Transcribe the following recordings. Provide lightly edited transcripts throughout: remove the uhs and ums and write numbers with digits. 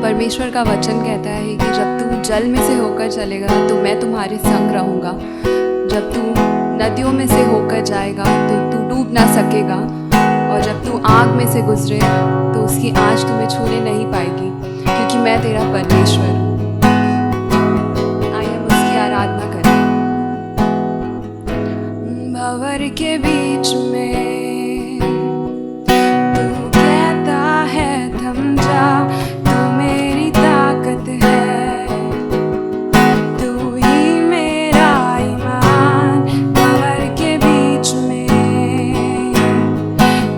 परमेश्वर का वचन कहता है कि जब तू जल में से होकर चलेगा तो मैं तुम्हारे संग रहूँगा। जब तू नदियों में से होकर जाएगा तो तू डूब ना सकेगा, और जब तू आग में से गुजरे तो उसकी आँच तुम्हें छूने नहीं पाएगी, क्योंकि मैं तेरा परमेश्वर हूँ। आइए हम उसकी आराधना करें। भंवर के बीच में तू कहता है थम जा, तू मेरी ताकत है, तू ही मेरा ईमान। भंवर के बीच में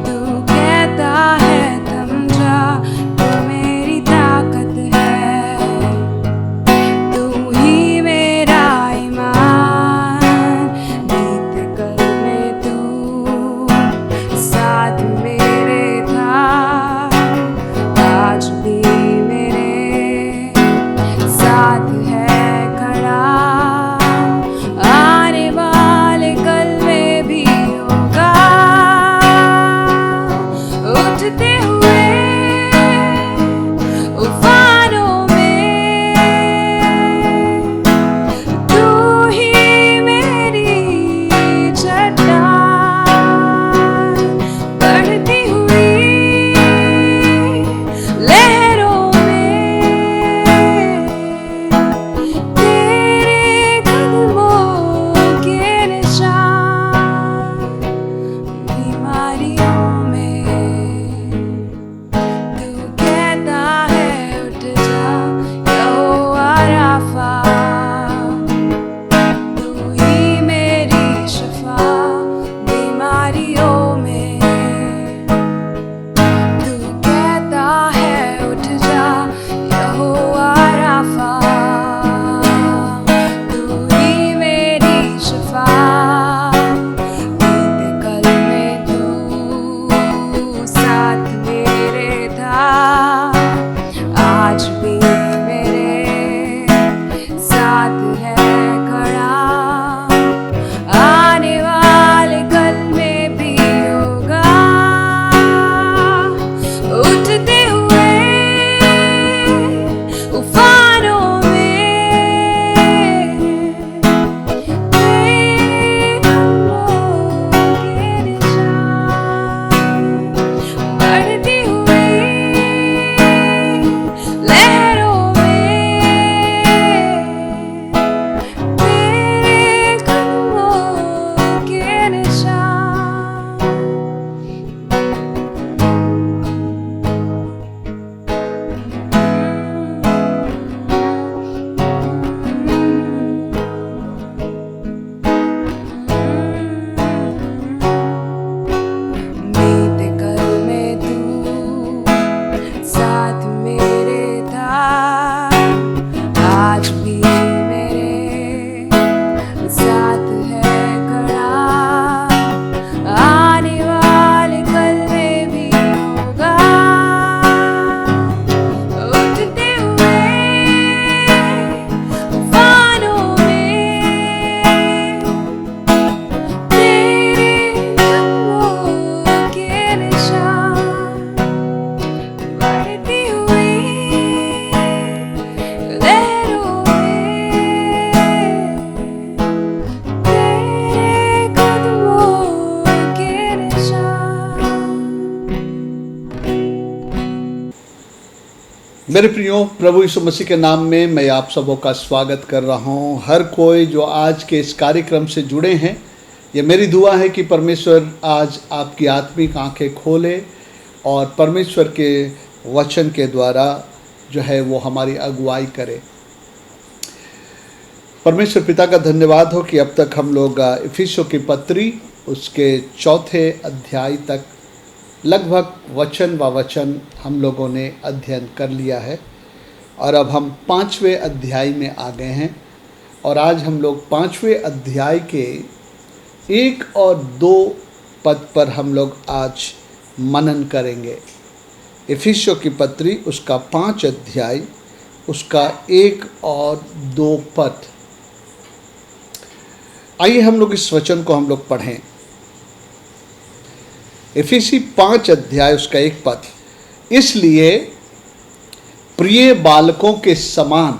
तू कहता है थम जा, तू मेरी ताकत है, तू ही मेरा ईमान। बीते कल में तू साथ मेरे था, आज भी मेरे साथ है खड़ा, आने वाले कल में भी होगा। उठते हुए उफानों में तू ही मेरी चट्टान, बढ़ती हुई लहरों में तेरे कदमों के निशान। बीमारियों में तू कहता है उठ जा, यहोवा राफा, तू ही मेरी शिफा। बीमारियों में तू कहता है उठ जा, यहोवा राफा, तू ही मेरी शिफा। बीते कल में तू साथ मेरे था, आज भी मेरे साथ है खड़ा, आने वाले कल में भी होगा। उठते हुए उफानों में तेरे कदमों के निशान, बढ़ती हुई लहरों में तेरे कदमों के निशान। बीते कल में तू साथ मेरे था, आज भी मेरे साथ है खड़ा, आने वाले कल में भी होगा। उठते हुए उफानों में तेरे कदमों के निशान, बढ़ती हुई लहरों में तेरे कदमों के निशान। मेरे प्रियो, प्रभु यीशु मसीह के नाम में मैं आप सबों का स्वागत कर रहा हूँ। हर कोई जो आज के इस कार्यक्रम से जुड़े हैं, ये मेरी दुआ है कि परमेश्वर आज आपकी आत्मिक आंखें खोले और परमेश्वर के वचन के द्वारा जो है वो हमारी अगुवाई करे। परमेश्वर पिता का धन्यवाद हो कि अब तक हम लोग इफिसियों की पत्री उसके 4 अध्याय तक लगभग वचन व वचन हम लोगों ने अध्ययन कर लिया है, और अब हम 5वें अध्याय में आ गए हैं। और आज हम लोग 5वें अध्याय के 1 और 2 पद पर हम लोग आज मनन करेंगे। इफिसियों की पत्री उसका 5 अध्याय उसका 1 और 2 पद। आइए हम लोग इस वचन को हम लोग पढ़ें। इफिसी 5 अध्याय उसका 1 पद। इसलिए प्रिय बालकों के समान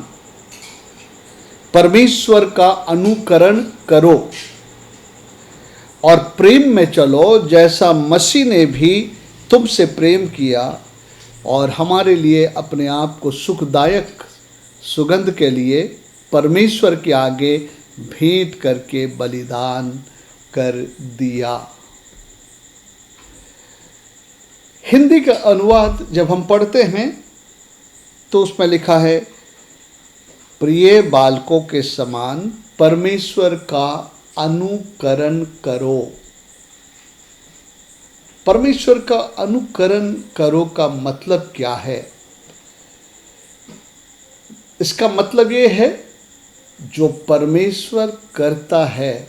परमेश्वर का अनुकरण करो और प्रेम में चलो, जैसा मसीह ने भी तुमसे प्रेम किया और हमारे लिए अपने आप को सुखदायक सुगंध के लिए परमेश्वर के आगे भेंट करके बलिदान कर दिया। हिंदी का अनुवाद जब हम पढ़ते हैं तो उसमें लिखा है, प्रिय बालकों के समान परमेश्वर का अनुकरण करो। परमेश्वर का अनुकरण करो का मतलब क्या है? इसका मतलब ये है, जो परमेश्वर करता है,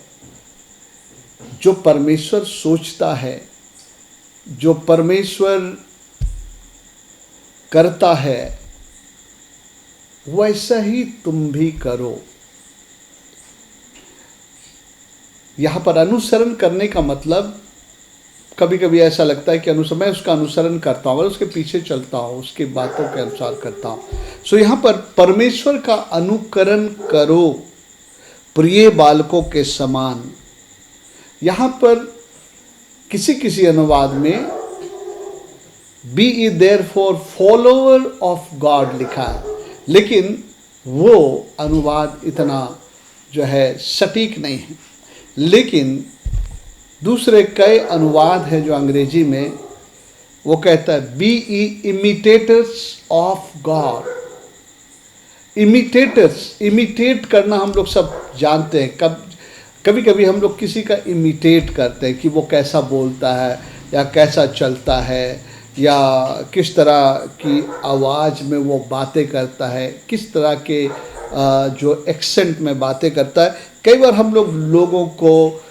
जो परमेश्वर सोचता है, जो परमेश्वर करता है, वैसा ही तुम भी करो। यहाँ पर अनुसरण करने का मतलब, कभी कभी ऐसा लगता है कि मैं उसका अनुसरण करता हूँ और उसके पीछे चलता हूँ, उसकी बातों के अनुसार करता हूँ। सो यहाँ पर परमेश्वर का अनुकरण करो प्रिय बालकों के समान। यहाँ पर किसी किसी अनुवाद में बी ई there for follower of God लिखा है, लेकिन वो अनुवाद इतना जो है सटीक नहीं है। लेकिन दूसरे कई अनुवाद हैं जो अंग्रेजी में, वो कहता है be imitators of God. Imitate करना हम लोग सब जानते हैं। कभी कभी हम लोग किसी का इमिटेट करते हैं कि वो कैसा बोलता है या कैसा चलता है या किस तरह की आवाज़ में वो बातें करता है, किस तरह के जो एक्सेंट में बातें करता है। कई बार हम लोग लोगों को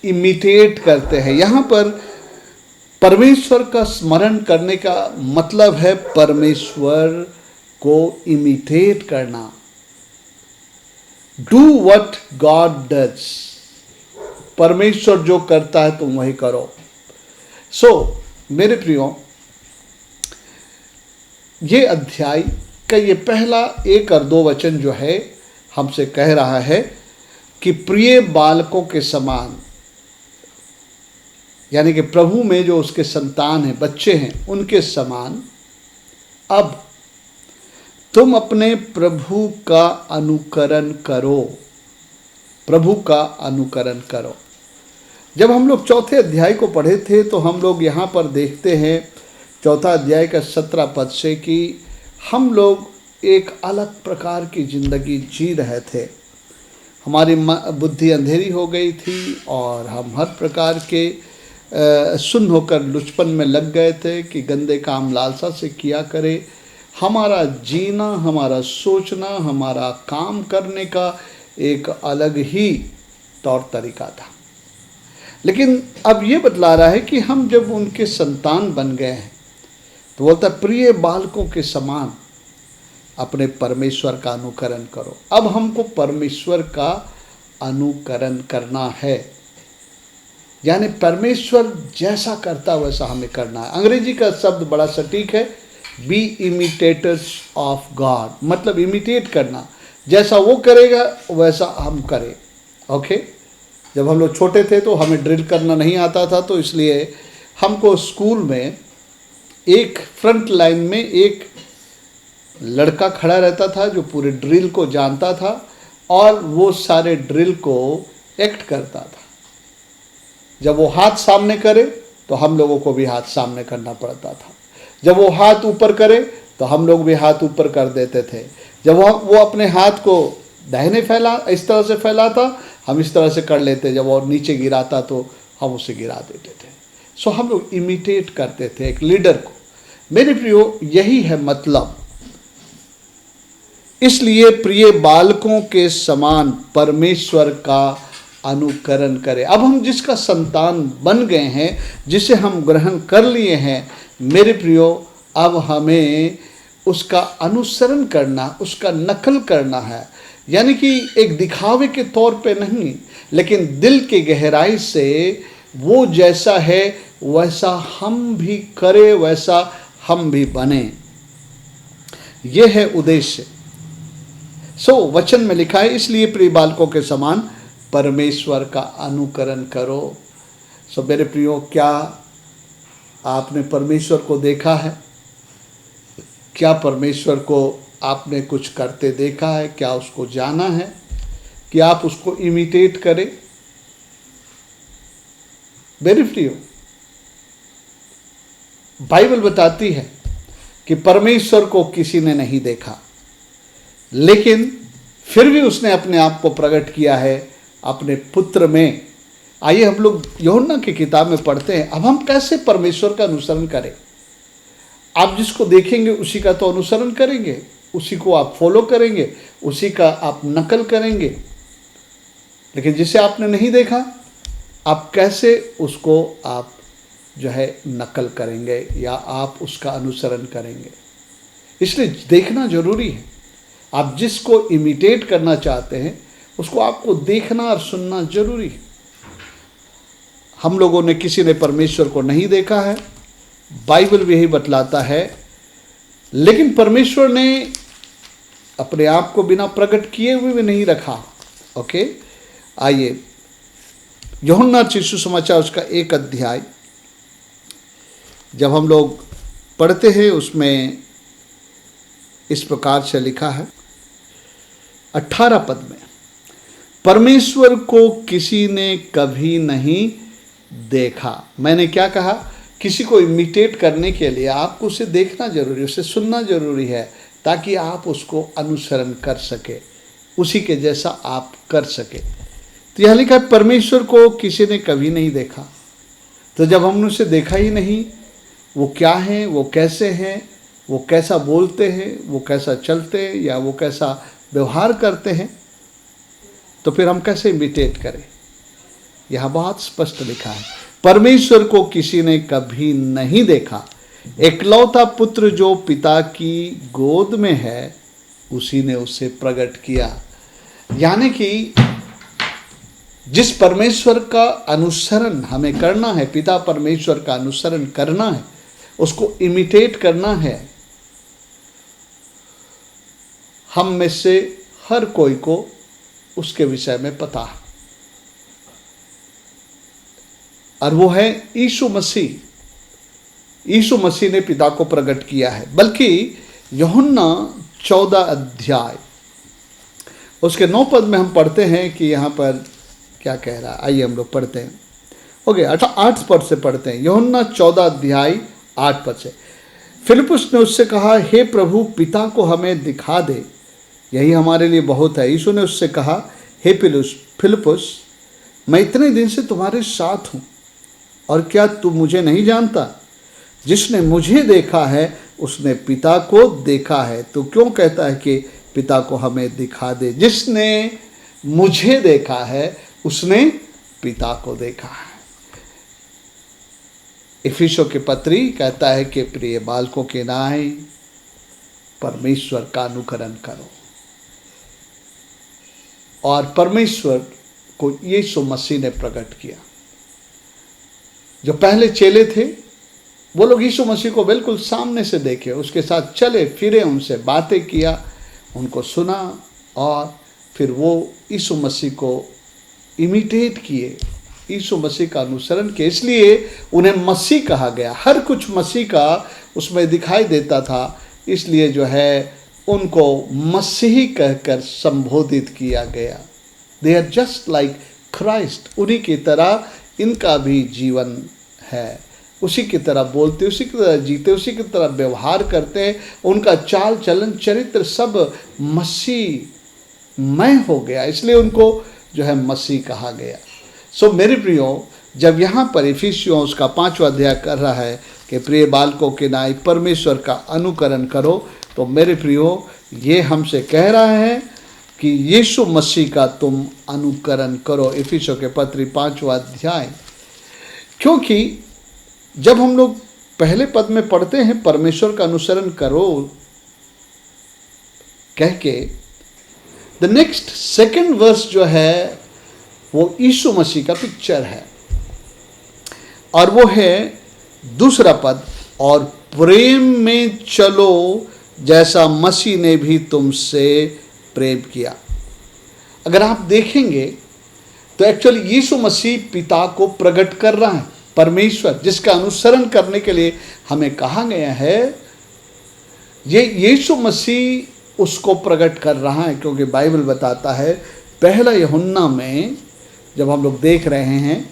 इमिटेट करते हैं। यहाँ पर परमेश्वर का स्मरण करने का मतलब है परमेश्वर को इमिटेट करना। Do what God does. परमेश्वर जो करता है तुम वही करो। सो मेरे प्रियो, ये अध्याय का ये पहला 1 और 2 वचन जो है हमसे कह रहा है कि प्रिय बालकों के समान, यानी कि प्रभु में जो उसके संतान हैं, बच्चे हैं, उनके समान अब तुम अपने प्रभु का अनुकरण करो। प्रभु का अनुकरण करो। जब हम लोग 4थे अध्याय को पढ़े थे तो हम लोग यहाँ पर देखते हैं 4था अध्याय का 17 पद से कि हम लोग एक अलग प्रकार की ज़िंदगी जी रहे थे। हमारी बुद्धि अंधेरी हो गई थी और हम हर प्रकार के सुन्न होकर लुचपन में लग गए थे कि गंदे काम लालसा से किया करे। हमारा जीना, हमारा सोचना, हमारा काम करने का एक अलग ही तौर तरीका था। लेकिन अब ये बतला रहा है कि हम जब उनके संतान बन गए हैं तो बोलता है प्रिय बालकों के समान अपने परमेश्वर का अनुकरण करो। अब हमको परमेश्वर का अनुकरण करना है, यानी परमेश्वर जैसा करता वैसा हमें करना है। अंग्रेजी का शब्द बड़ा सटीक है, बी इमिटेटर्स ऑफ गॉड, मतलब इमिटेट करना, जैसा वो करेगा वैसा हम करें। ओके। जब हम लोग छोटे थे तो हमें ड्रिल करना नहीं आता था, तो इसलिए हमको स्कूल में एक फ्रंट लाइन में एक लड़का खड़ा रहता था जो पूरे ड्रिल को जानता था और वो सारे ड्रिल को एक्ट करता था। जब वो हाथ सामने करे तो हम लोगों को भी हाथ सामने करना पड़ता था। जब वो हाथ ऊपर करे तो हम लोग भी हाथ ऊपर कर देते थे। जब वो अपने हाथ को दाहिने इस तरह से फैलाता, हम इस तरह से कर लेते। जब वो नीचे गिराता तो हम उसे गिरा देते थे। सो हम लोग इमिटेट करते थे एक लीडर को। मेरे प्रियो, यही है मतलब। इसलिए प्रिय बालकों के समान परमेश्वर का अनुकरण करें। अब हम जिसका संतान बन गए हैं, जिसे हम ग्रहण कर लिए हैं, मेरे प्रियो, अब हमें उसका अनुसरण करना, उसका नकल करना है। यानी कि एक दिखावे के तौर पे नहीं, लेकिन दिल की गहराई से वो जैसा है वैसा हम भी करें, वैसा हम भी बने। ये है उद्देश्य। वचन में लिखा है, इसलिए प्रिय बालकों के समान परमेश्वर का अनुकरण करो। मेरे प्रियो, क्या आपने परमेश्वर को देखा है? क्या परमेश्वर को आपने कुछ करते देखा है? क्या उसको जाना है कि आप उसको इमिटेट करें? मेरे प्रियो, बाइबल बताती है कि परमेश्वर को किसी ने नहीं देखा, लेकिन फिर भी उसने अपने आप को प्रकट किया है अपने पुत्र में। आइए हम लोग यूहन्ना की किताब में पढ़ते हैं। अब हम कैसे परमेश्वर का अनुसरण करें? आप जिसको देखेंगे उसी का तो अनुसरण करेंगे, उसी को आप फॉलो करेंगे, उसी का आप नकल करेंगे। लेकिन जिसे आपने नहीं देखा, आप कैसे उसको आप जो है नकल करेंगे या आप उसका अनुसरण करेंगे? इसलिए देखना जरूरी है। आप जिसको इमिटेट करना चाहते हैं उसको आपको देखना और सुनना जरूरी है। हम लोगों ने, किसी ने परमेश्वर को नहीं देखा है, बाइबल भी यही बतलाता है, लेकिन परमेश्वर ने अपने आप को बिना प्रकट किए हुए भी नहीं रखा। ओके, आइए यूहन्ना सुसमाचार उसका 1 अध्याय जब हम लोग पढ़ते हैं, उसमें इस प्रकार से लिखा है 18 पद में, परमेश्वर को किसी ने कभी नहीं देखा। मैंने क्या कहा? किसी को इमिटेट करने के लिए आपको उसे देखना जरूरी है, उसे सुनना जरूरी है, ताकि आप उसको अनुसरण कर सके, उसी के जैसा आप कर सके। तो यह लिखा है, परमेश्वर को किसी ने कभी नहीं देखा। तो जब हमने उसे देखा ही नहीं, वो क्या हैं, वो कैसे हैं, वो कैसा बोलते हैं, वो कैसा चलते हैं, या वो कैसा व्यवहार करते हैं, तो फिर हम कैसे इमिटेट करें? यह बहुत स्पष्ट लिखा है, परमेश्वर को किसी ने कभी नहीं देखा, एकलौता पुत्र जो पिता की गोद में है, उसी ने उसे प्रकट किया। यानी कि जिस परमेश्वर का अनुसरण हमें करना है, पिता परमेश्वर का अनुसरण करना है, उसको इमिटेट करना है, हम में से हर कोई को उसके विषय में पता है, और वो है यीशु मसीह। यीशु मसीह ने पिता को प्रकट किया है। बल्कि यूहन्ना 14 अध्याय उसके 9 पद में हम पढ़ते हैं कि यहाँ पर क्या कह रहा है। आइए हम लोग पढ़ते हैं। ओके, 8 पद से पढ़ते हैं। यूहन्ना 14 अध्याय 8 पद से, फिलिप्पुस ने उससे कहा, हे प्रभु, पिता को हमें दिखा दे, यही हमारे लिए बहुत है। यीशु ने उससे कहा, हे फिलिप्पुस, मैं इतने दिन से तुम्हारे साथ हूँ, और क्या तू मुझे नहीं जानता? जिसने मुझे देखा है उसने पिता को देखा है। तो क्यों कहता है कि पिता को हमें दिखा दे? जिसने मुझे देखा है उसने पिता को देखा है। इफिसियों की पत्री कहता है कि प्रिय बालकों के नाई परमेश्वर का अनुकरण करो, और परमेश्वर को यीशु मसीह ने प्रकट किया। जो पहले चेले थे वो लोग यीशु मसीह को बिल्कुल सामने से देखे, उसके साथ चले फिरे, उनसे बातें किया, उनको सुना, और फिर वो यीशु मसीह को इमिटेट किए, यीशु मसीह का अनुसरण किया। इसलिए उन्हें मसीह कहा गया। हर कुछ मसीह का उसमें दिखाई देता था, इसलिए जो है उनको मसीही कहकर संबोधित किया गया। They are just like Christ. उन्हीं की तरह इनका भी जीवन है, उसी की तरह बोलते, उसी की तरह जीते, उसी की तरह व्यवहार करते हैं। उनका चाल चलन चरित्र सब मसीहमय हो गया, इसलिए उनको जो है मसीह कहा गया। सो मेरे प्रियो, जब यहाँ पर इफिसियों उसका 5वां अध्याय कर रहा है कि प्रिय बालकों के नाई परमेश्वर का अनुकरण करो, तो मेरे प्रियो ये हमसे कह रहा है कि यीशु मसीह का तुम अनुकरण करो। इफिसियों के पत्री 5वां अध्याय। क्योंकि जब हम लोग पहले पद में पढ़ते हैं परमेश्वर का अनुसरण करो कह के, द नेक्स्ट सेकंड वर्स जो है वो यीशु मसीह का पिक्चर है, और वो है 2 पद, और प्रेम में चलो जैसा मसीह ने भी तुमसे प्रेम किया। अगर आप देखेंगे तो एक्चुअली यीशु मसीह पिता को प्रकट कर रहा है, परमेश्वर जिसका अनुसरण करने के लिए हमें कहा गया है, ये यीशु मसीह उसको प्रकट कर रहा है। क्योंकि बाइबल बताता है पहला यूहन्ना में, जब हम लोग देख रहे हैं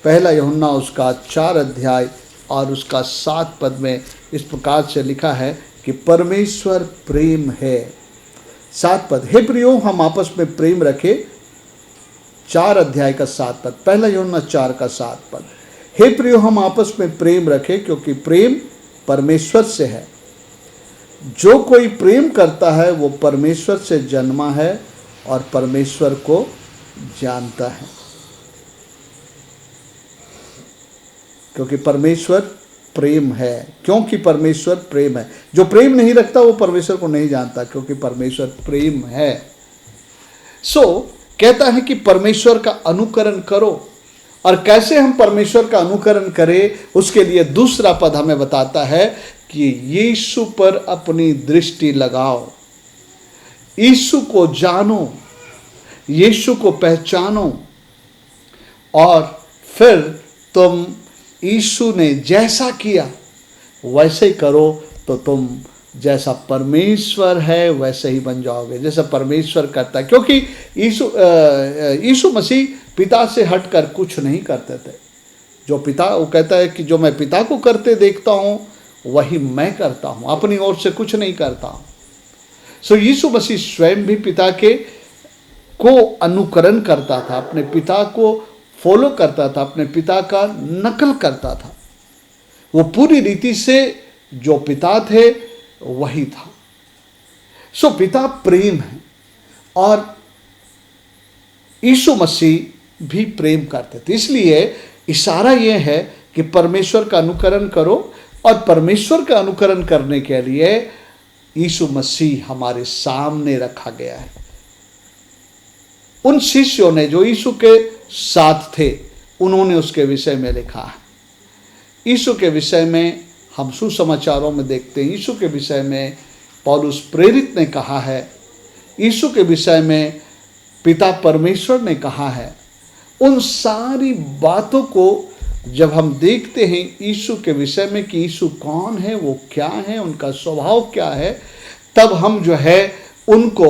पहला यूहन्ना उसका 4 अध्याय और उसका 7 पद में इस प्रकार से लिखा है कि परमेश्वर प्रेम है। 7 पद, हे प्रियो हम आपस में प्रेम रखें। 4 अध्याय का 7 पद, पहला यूहन्ना 4 का 7 पद, हे प्रियो हम आपस में प्रेम रखें क्योंकि प्रेम परमेश्वर से है। जो कोई प्रेम करता है वो परमेश्वर से जन्मा है और परमेश्वर को जानता है, क्योंकि परमेश्वर प्रेम है। क्योंकि परमेश्वर प्रेम है, जो प्रेम नहीं रखता वो परमेश्वर को नहीं जानता, क्योंकि परमेश्वर प्रेम है। कहता है कि परमेश्वर का अनुकरण करो। और कैसे हम परमेश्वर का अनुकरण करें, उसके लिए दूसरा पद हमें बताता है कि यीशु पर अपनी दृष्टि लगाओ, यीशु को जानो, यीशु को पहचानो, और फिर तुम यीशु ने जैसा किया वैसे ही करो, तो तुम जैसा परमेश्वर है वैसे ही बन जाओगे, जैसा परमेश्वर करता है। क्योंकि यीशु मसीह पिता से हटकर कुछ नहीं करते थे। जो पिता, वो कहता है कि जो मैं पिता को करते देखता हूँ वही मैं करता हूँ, अपनी ओर से कुछ नहीं करता हूँ। यीशु मसीह स्वयं भी पिता को अनुकरण करता था, अपने पिता को फॉलो करता था, अपने पिता का नकल करता था। वो पूरी रीति से जो पिता थे वही था। पिता प्रेम है और यीशु मसीह भी प्रेम करते थे। इसलिए इशारा यह है कि परमेश्वर का अनुकरण करो, और परमेश्वर का अनुकरण करने के लिए यीशु मसीह हमारे सामने रखा गया है। उन शिष्यों ने जो यीशु के साथ थे, उन्होंने उसके विषय में लिखा है। यीशु के विषय में हम सुसमाचारों में देखते हैं, यीशु के विषय में पौलुस प्रेरित ने कहा है, यीशु के विषय में पिता परमेश्वर ने कहा है। उन सारी बातों को जब हम देखते हैं यीशु के विषय में कि यीशु कौन है, वो क्या है, उनका स्वभाव क्या है, तब हम जो है उनको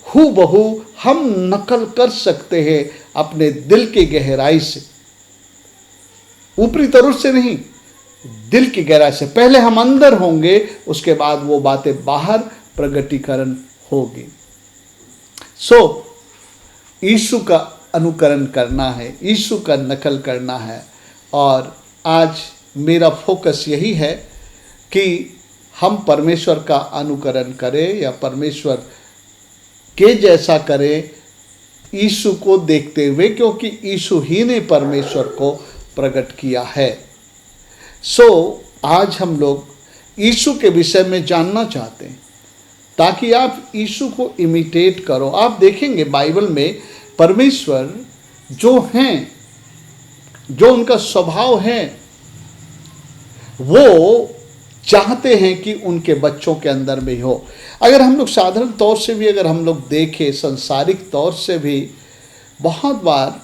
हूबहू हम नकल कर सकते हैं अपने दिल की गहराई से, ऊपरी तौर से नहीं, दिल की गहराई से। पहले हम अंदर होंगे, उसके बाद वो बातें बाहर प्रगटीकरण होगी। यीशु का अनुकरण करना है, यीशु का नकल करना है। और आज मेरा फोकस यही है कि हम परमेश्वर का अनुकरण करें या परमेश्वर के जैसा करें, यीशु को देखते हुए, क्योंकि यीशु ही ने परमेश्वर को प्रकट किया है। आज हम लोग यीशु के विषय में जानना चाहते हैं ताकि आप यीशु को इमिटेट करो। आप देखेंगे बाइबल में परमेश्वर जो हैं, जो उनका स्वभाव है, वो चाहते हैं कि उनके बच्चों के अंदर भी हो। अगर हम लोग साधारण तौर से भी अगर हम लोग देखें, सांसारिक तौर से भी बहुत बार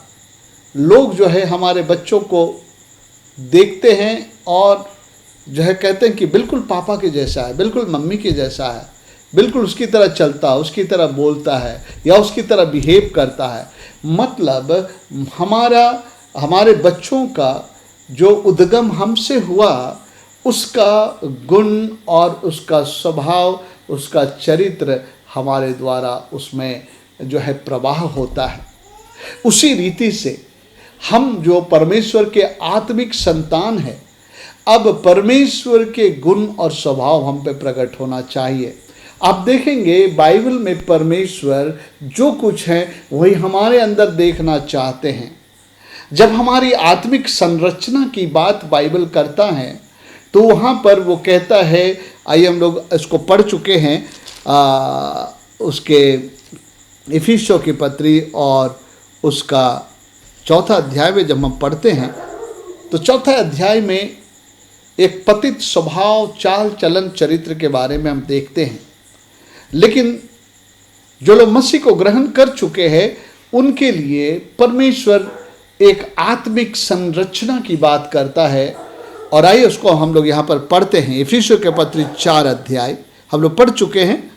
लोग जो है हमारे बच्चों को देखते हैं और जो है कहते हैं कि बिल्कुल पापा के जैसा है, बिल्कुल मम्मी के जैसा है, बिल्कुल उसकी तरह चलता है, उसकी तरह बोलता है या उसकी तरह बिहेव करता है। मतलब हमारे बच्चों का जो उद्गम हमसे हुआ, उसका गुण और उसका स्वभाव, उसका चरित्र हमारे द्वारा उसमें जो है प्रवाह होता है। उसी रीति से हम जो परमेश्वर के आत्मिक संतान हैं, अब परमेश्वर के गुण और स्वभाव हम पे प्रकट होना चाहिए। आप देखेंगे बाइबल में परमेश्वर जो कुछ है वही हमारे अंदर देखना चाहते हैं। जब हमारी आत्मिक संरचना की बात बाइबल करता है तो वहाँ पर वो कहता है, आइए हम लोग इसको पढ़ चुके हैं, उसके इफिसियों की पत्री और उसका 4 अध्याय में जब हम पढ़ते हैं तो 4 अध्याय में एक पतित स्वभाव, चाल चलन, चरित्र के बारे में हम देखते हैं। लेकिन जो लोग मसीह को ग्रहण कर चुके हैं उनके लिए परमेश्वर एक आत्मिक संरचना की बात करता है। और आइए उसको हम लोग यहाँ पर पढ़ते हैं। इफिसियों के पत्र 4 अध्याय हम लोग पढ़ चुके हैं।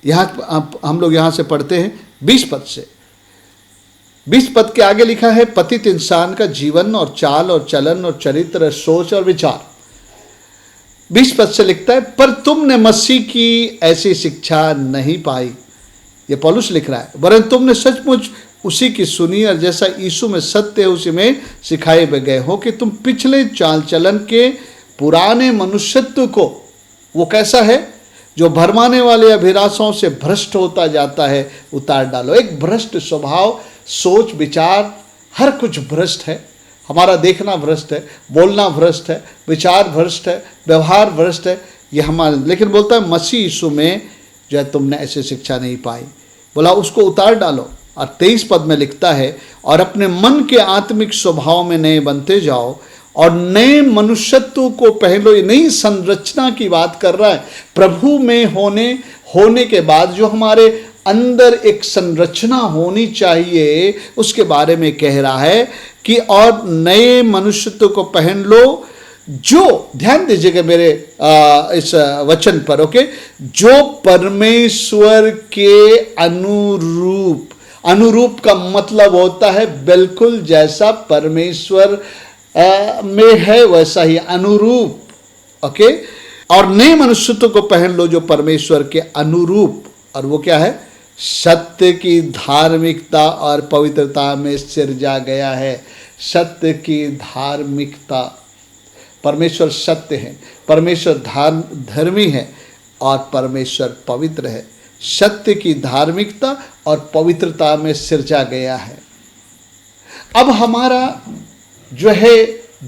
यहाँ हम लोग यहाँ से पढ़ते हैं 20 पद से। 20 पद के आगे लिखा है, पतित इंसान का जीवन और चाल और चलन और चरित्र, सोच और विचार। 20 पद से लिखता है, पर तुमने मसीह की ऐसी शिक्षा नहीं पाई। ये पौलुस लिख रहा है, वरन तुमने सचमुच उसी की सुनी और जैसा यीशु में सत्य है उसी में सिखाए गए हो कि तुम पिछले चाल चलन के पुराने मनुष्यत्व को, वो कैसा है जो भरमाने वाले अभिलाषाओं से भ्रष्ट होता जाता है, उतार डालो। एक भ्रष्ट स्वभाव, सोच, विचार, हर कुछ भ्रष्ट है। हमारा देखना भ्रष्ट है, बोलना भ्रष्ट है, विचार भ्रष्ट है, व्यवहार भ्रष्ट है। ये हमारा, लेकिन बोलता है मसीह यीशु में जो है तुमने ऐसी शिक्षा नहीं पाई, बोला उसको उतार डालो। और 23 पद में लिखता है, और अपने मन के आत्मिक स्वभाव में नए बनते जाओ और नए मनुष्यत्व को पहन लो। ये नई संरचना की बात कर रहा है। प्रभु में होने के बाद जो हमारे अंदर एक संरचना होनी चाहिए उसके बारे में कह रहा है कि और नए मनुष्यत्व को पहन लो, जो, ध्यान दीजिएगा मेरे इस वचन पर, ओके, जो परमेश्वर के अनुरूप। अनुरूप का मतलब होता है बिल्कुल जैसा परमेश्वर में है वैसा ही अनुरूप, ओके। और नए मनुष्यत्व को पहन लो जो परमेश्वर के अनुरूप, और वो क्या है? सत्य की धार्मिकता और पवित्रता में सिरजा गया है। सत्य की धार्मिकता, परमेश्वर सत्य है, परमेश्वर धर्मी है और परमेश्वर पवित्र है। सत्य की धार्मिकता और पवित्रता में सिरजा गया है। अब हमारा जो है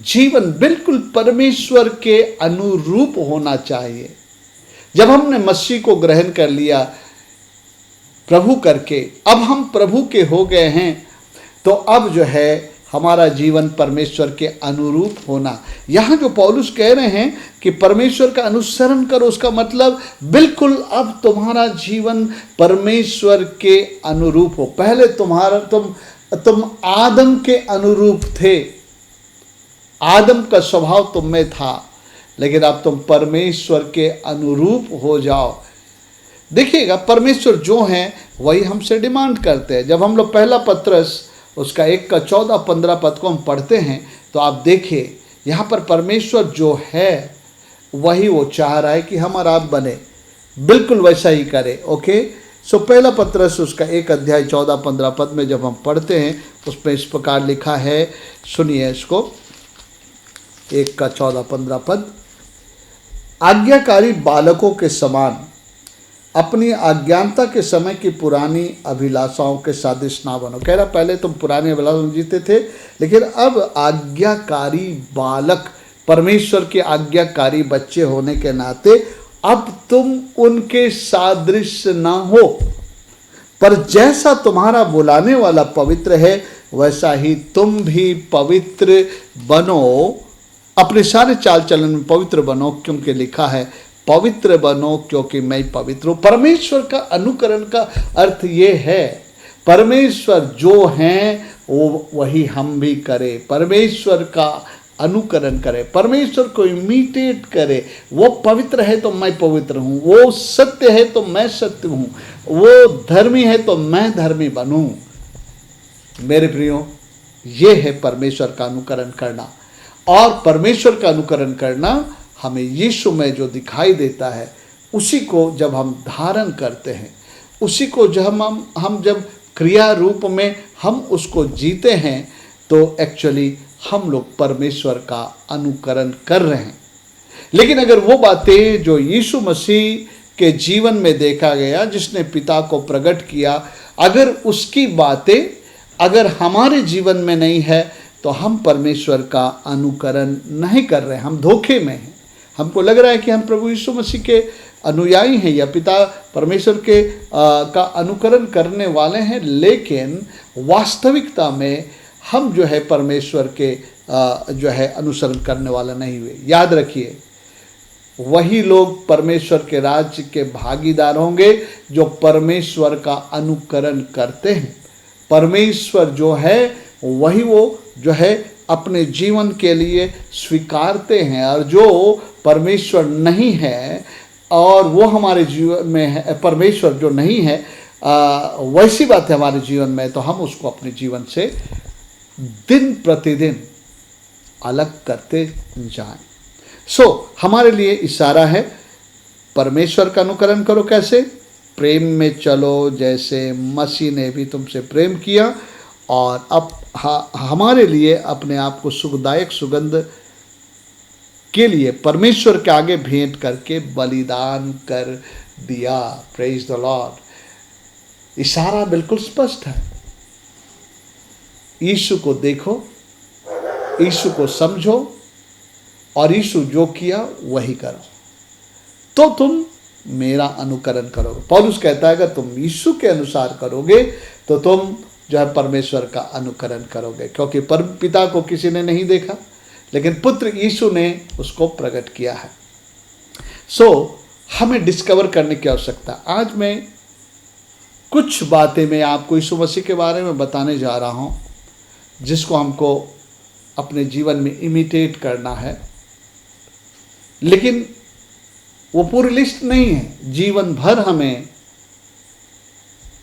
जीवन बिल्कुल परमेश्वर के अनुरूप होना चाहिए। जब हमने मसीह को ग्रहण कर लिया प्रभु करके, अब हम प्रभु के हो गए हैं, तो अब जो है हमारा जीवन परमेश्वर के अनुरूप होना। यहाँ जो पौलुस कह रहे हैं कि परमेश्वर का अनुसरण करो, उसका मतलब बिल्कुल अब तुम्हारा जीवन परमेश्वर के अनुरूप हो। पहले तुम आदम के अनुरूप थे, आदम का स्वभाव तुम में था, लेकिन अब तुम परमेश्वर के अनुरूप हो जाओ। देखिएगा, परमेश्वर जो हैं वही हमसे डिमांड करते हैं। जब हम लोग पहला पत्रस उसका 1 का 14-15 पद को हम पढ़ते हैं तो आप देखिए यहाँ पर परमेश्वर जो है वही वो चाह रहा है कि हम और आप बने, बिल्कुल वैसा ही करे, ओके। सो पहला पत्रस उसका 1 अध्याय 14-15 पद में जब हम पढ़ते हैं उसमें इस प्रकार लिखा है, सुनिए इसको, 1 का 14-15 पद। आज्ञाकारी बालकों के समान अपनी अज्ञानता के समय की पुरानी अभिलाषाओं के सादृश ना बनो। कह रहा पहले तुम पुरानी अभिलाषाओं में जीते थे, लेकिन अब आज्ञाकारी बालक, परमेश्वर के आज्ञाकारी बच्चे होने के नाते अब तुम उनके सादृश ना हो, पर जैसा तुम्हारा बुलाने वाला पवित्र है वैसा ही तुम भी पवित्र बनो। अपने सारे चाल चलन में पवित्र बनो, क्योंकि लिखा है पवित्र बनो क्योंकि मैं पवित्र हूँ। परमेश्वर का अनुकरण का अर्थ ये है, परमेश्वर जो हैं वो वही हम भी करें, परमेश्वर का अनुकरण करें, परमेश्वर को इमिटेट करें। वो पवित्र है तो मैं पवित्र हूँ, वो सत्य है तो मैं सत्य हूँ, वो धर्मी है तो मैं धर्मी बनूँ। मेरे प्रियो, ये है परमेश्वर का अनुकरण करना। और परमेश्वर का अनुकरण करना हमें यीशु में जो दिखाई देता है उसी को जब हम धारण करते हैं, उसी को जब हम जब क्रिया रूप में हम उसको जीते हैं, तो एक्चुअली हम लोग परमेश्वर का अनुकरण कर रहे हैं। लेकिन अगर वो बातें जो यीशु मसीह के जीवन में देखा गया, जिसने पिता को प्रकट किया, अगर उसकी बातें अगर हमारे जीवन में नहीं है तो हम परमेश्वर का अनुकरण नहीं कर रहे, हम धोखे में हैं। हमको लग रहा है कि हम प्रभु यीशु मसीह के अनुयायी हैं या पिता परमेश्वर के का अनुकरण करने वाले हैं, लेकिन वास्तविकता में हम जो है परमेश्वर के जो है अनुसरण करने वाला नहीं हुए। याद रखिए, वही लोग परमेश्वर के राज्य के भागीदार होंगे जो परमेश्वर का अनुकरण करते हैं। परमेश्वर जो है वही वो जो है अपने जीवन के लिए स्वीकारते हैं, और जो परमेश्वर नहीं है और वो हमारे जीवन में है, परमेश्वर जो नहीं है वैसी बात है हमारे जीवन में, तो हम उसको अपने जीवन से दिन प्रतिदिन अलग करते जाएं। हमारे लिए इशारा है, परमेश्वर का अनुकरण करो। कैसे? प्रेम में चलो जैसे मसीह ने भी तुमसे प्रेम किया, और अब हमारे लिए अपने आप को सुखदायक सुगंध के लिए परमेश्वर के आगे भेंट करके बलिदान कर दिया। Praise the Lord. इशारा बिल्कुल स्पष्ट है। यीशु को देखो, यीशु को समझो, और यीशु जो किया वही करो, तो तुम मेरा अनुकरण करोगे। पौलुस कहता है अगर तुम यीशु के अनुसार करोगे तो तुम जो है परमेश्वर का अनुकरण करोगे, क्योंकि पिता को किसी ने नहीं देखा, लेकिन पुत्र यीशु ने उसको प्रकट किया है। हमें डिस्कवर करने की आवश्यकता। आज मैं कुछ बातें मैं आपको यीशु मसीह के बारे में बताने जा रहा हूं, जिसको हमको अपने जीवन में इमिटेट करना है, लेकिन वो पूरी लिस्ट नहीं है। जीवन भर हमें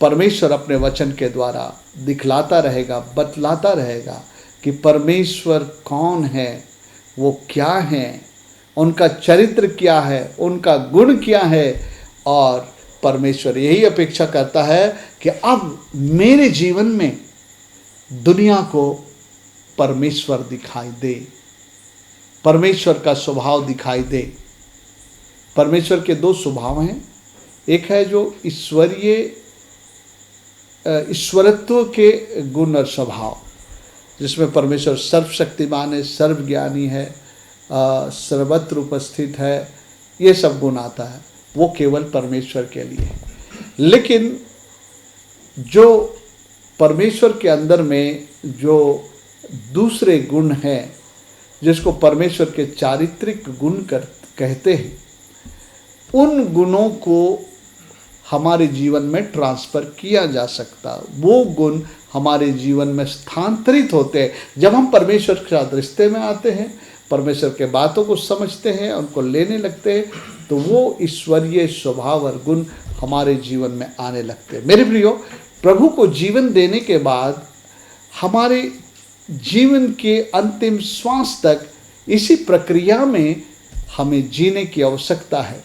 परमेश्वर अपने वचन के द्वारा दिखलाता रहेगा, बतलाता रहेगा कि परमेश्वर कौन है, वो क्या है, उनका चरित्र क्या है, उनका गुण क्या है। और परमेश्वर यही अपेक्षा करता है कि अब मेरे जीवन में दुनिया को परमेश्वर दिखाई दे, परमेश्वर का स्वभाव दिखाई दे। परमेश्वर के दो स्वभाव हैं। एक है जो ईश्वरत्व के गुण और स्वभाव, जिसमें परमेश्वर सर्वशक्तिमान है, सर्वज्ञानी है, सर्वत्र उपस्थित है, ये सब गुण आता है, वो केवल परमेश्वर के लिए है। लेकिन जो परमेश्वर के अंदर में जो दूसरे गुण हैं, जिसको परमेश्वर के चारित्रिक गुण कहते हैं, उन गुणों को हमारे जीवन में ट्रांसफ़र किया जा सकता। वो गुण हमारे जीवन में स्थानांतरित होते हैं जब हम परमेश्वर के साथ रिश्ते में आते हैं, परमेश्वर के बातों को समझते हैं, उनको लेने लगते हैं, तो वो ईश्वरीय स्वभाव और गुण हमारे जीवन में आने लगते हैं। मेरे प्रियो, प्रभु को जीवन देने के बाद हमारे जीवन के अंतिम श्वास तक इसी प्रक्रिया में हमें जीने की आवश्यकता है।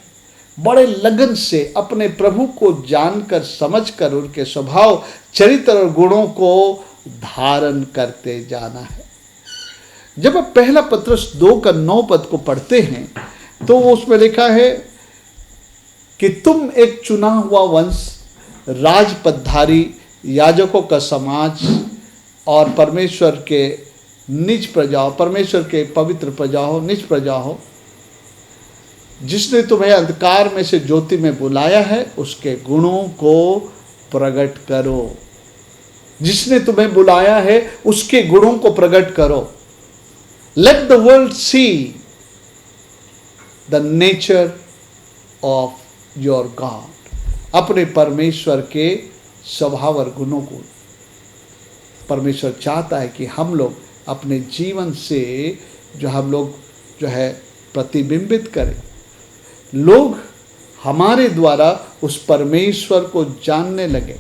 बड़े लगन से अपने प्रभु को जानकर समझकर उनके स्वभाव, चरित्र और गुणों को धारण करते जाना है। जब आप पहला पत्रस 2:9 को पढ़ते हैं तो उसमें लिखा है कि तुम एक चुना हुआ वंश, राजपदधारी, याजकों का समाज और परमेश्वर के निज प्रजा हो, परमेश्वर के पवित्र प्रजा हो, निज प्रजा हो, जिसने तुम्हें अंधकार में से ज्योति में बुलाया है, उसके गुणों को प्रकट करो। जिसने तुम्हें बुलाया है उसके गुणों को प्रकट करो। Let the world see the nature of your God. अपने परमेश्वर के स्वभाव और गुणों को परमेश्वर चाहता है कि हम लोग अपने जीवन से हम लोग प्रतिबिंबित करें। लोग हमारे द्वारा उस परमेश्वर को जानने लगे।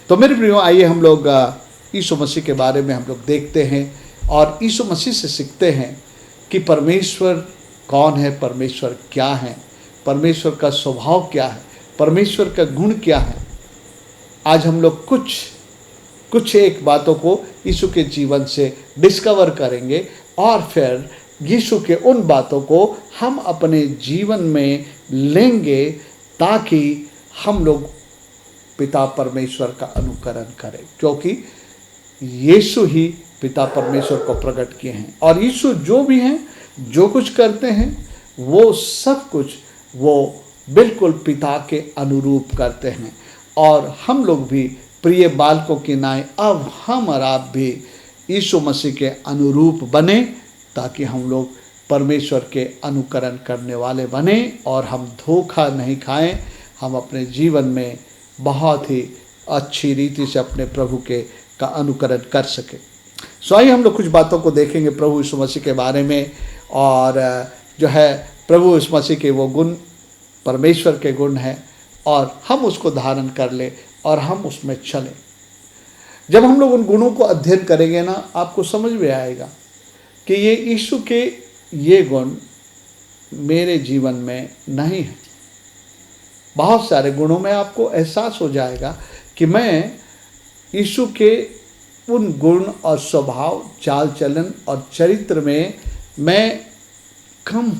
तो मेरे प्रियो, आइए हम लोग यीशु मसीह के बारे में हम लोग देखते हैं और यीशु मसीह से सीखते हैं कि परमेश्वर कौन है, परमेश्वर क्या है, परमेश्वर का स्वभाव क्या है, परमेश्वर का गुण क्या है। आज हम लोग कुछ एक बातों को यीशु के जीवन से डिस्कवर करेंगे और फिर यीशु के उन बातों को हम अपने जीवन में लेंगे ताकि हम लोग पिता परमेश्वर का अनुकरण करें, क्योंकि यीशु ही पिता परमेश्वर को प्रकट किए हैं। और यीशु जो भी हैं, जो कुछ करते हैं, वो सब कुछ वो बिल्कुल पिता के अनुरूप करते हैं। और हम लोग भी प्रिय बालकों की नाई अब हम और आप भी यीशु मसीह के अनुरूप बने, ताकि हम लोग परमेश्वर के अनुकरण करने वाले बने और हम धोखा नहीं खाएं, हम अपने जीवन में बहुत ही अच्छी रीति से अपने प्रभु के का अनुकरण कर सकें। सो आइए हम लोग कुछ बातों को देखेंगे प्रभु यीशु मसीह के बारे में, और जो है प्रभु यीशु मसीह के वो गुण परमेश्वर के गुण हैं, और हम उसको धारण कर लें और हम उसमें चलें। जब हम लोग उन गुणों को अध्ययन करेंगे ना, आपको समझ में आएगा कि ये यीशु के ये गुण मेरे जीवन में नहीं है। बहुत सारे गुणों में आपको एहसास हो जाएगा कि मैं यीशु के उन गुण और स्वभाव, चाल चलन और चरित्र में मैं कम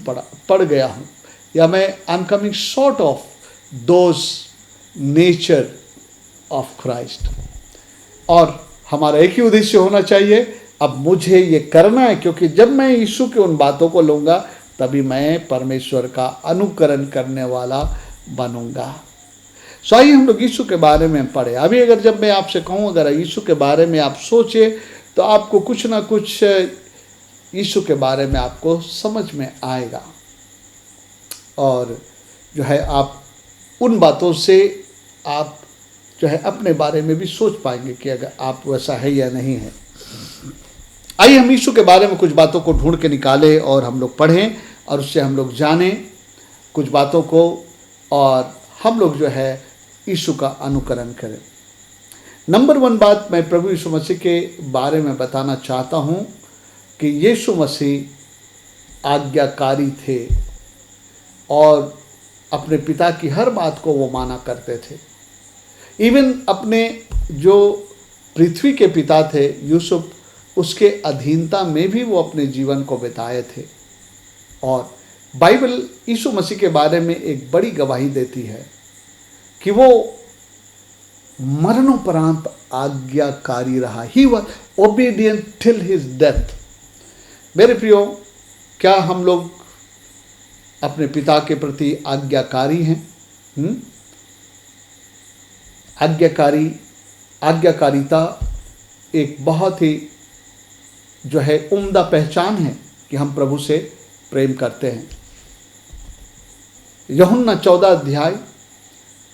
पड़ गया हूँ, या मैं I am coming short of those nature of Christ. और हमारा एक ही उद्देश्य होना चाहिए, अब मुझे ये करना है, क्योंकि जब मैं यीशु के उन बातों को लूँगा तभी मैं परमेश्वर का अनुकरण करने वाला बनूंगा। सो आइए हम लोग यीशु के बारे में पढ़े। अभी अगर जब मैं आपसे कहूँ, अगर यीशु के बारे में आप सोचे, तो आपको कुछ ना कुछ यीशु के बारे में आपको समझ में आएगा, और जो है आप उन बातों से आप जो है अपने बारे में भी सोच पाएंगे कि अगर आप वैसा है या नहीं है। आइए हम यीशु के बारे में कुछ बातों को ढूंढ के निकालें और हम लोग पढ़ें, और उससे हम लोग जानें कुछ बातों को, और हम लोग जो है यीशु का अनुकरण करें। नंबर 1 बात मैं प्रभु यीशु मसीह के बारे में बताना चाहता हूँ कि यीशु मसीह आज्ञाकारी थे, और अपने पिता की हर बात को वो माना करते थे। इवन अपने जो पृथ्वी के पिता थे यूसुफ, उसके अधीनता में भी वो अपने जीवन को बिताए थे। और बाइबल यीशु मसीह के बारे में एक बड़ी गवाही देती है कि वो मरणोपरांत आज्ञाकारी रहा। He was obedient till his death. मेरे प्रियो, क्या हम लोग अपने पिता के प्रति आज्ञाकारी हैं? आज्ञाकारिता एक बहुत ही जो है उम्दा पहचान है कि हम प्रभु से प्रेम करते हैं। यूहन्ना 14 अध्याय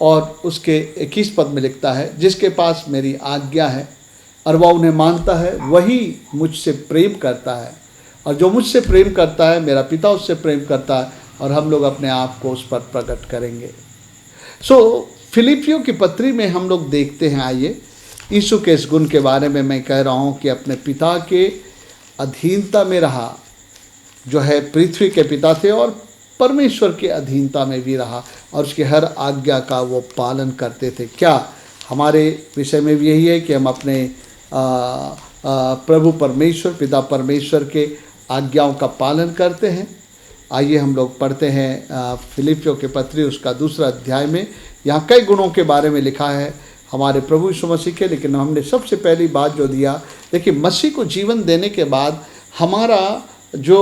और उसके 21 पद में लिखता है, जिसके पास मेरी आज्ञा है और वह उन्हें मानता है, वही मुझसे प्रेम करता है, और जो मुझसे प्रेम करता है मेरा पिता उससे प्रेम करता है, और हम लोग अपने आप को उस पर प्रकट करेंगे। सो फिलिपियों की पत्री में हम लोग देखते हैं। आइए यीशु के इस गुण के बारे में मैं कह रहा हूँ कि अपने पिता के अधीनता में रहा, जो है पृथ्वी के पिता थे, और परमेश्वर के अधीनता में भी रहा, और उसकी हर आज्ञा का वो पालन करते थे। क्या हमारे विषय में भी यही है कि हम अपने प्रभु परमेश्वर, पिता परमेश्वर के आज्ञाओं का पालन करते हैं? आइए हम लोग पढ़ते हैं फिलिपियों के पत्री उसका 2 अध्याय में। यहाँ कई गुणों के बारे में लिखा है हमारे प्रभु यीशु मसीह के, लेकिन हमने सबसे पहली बात जो दिया, देखिए मसीह को जीवन देने के बाद हमारा जो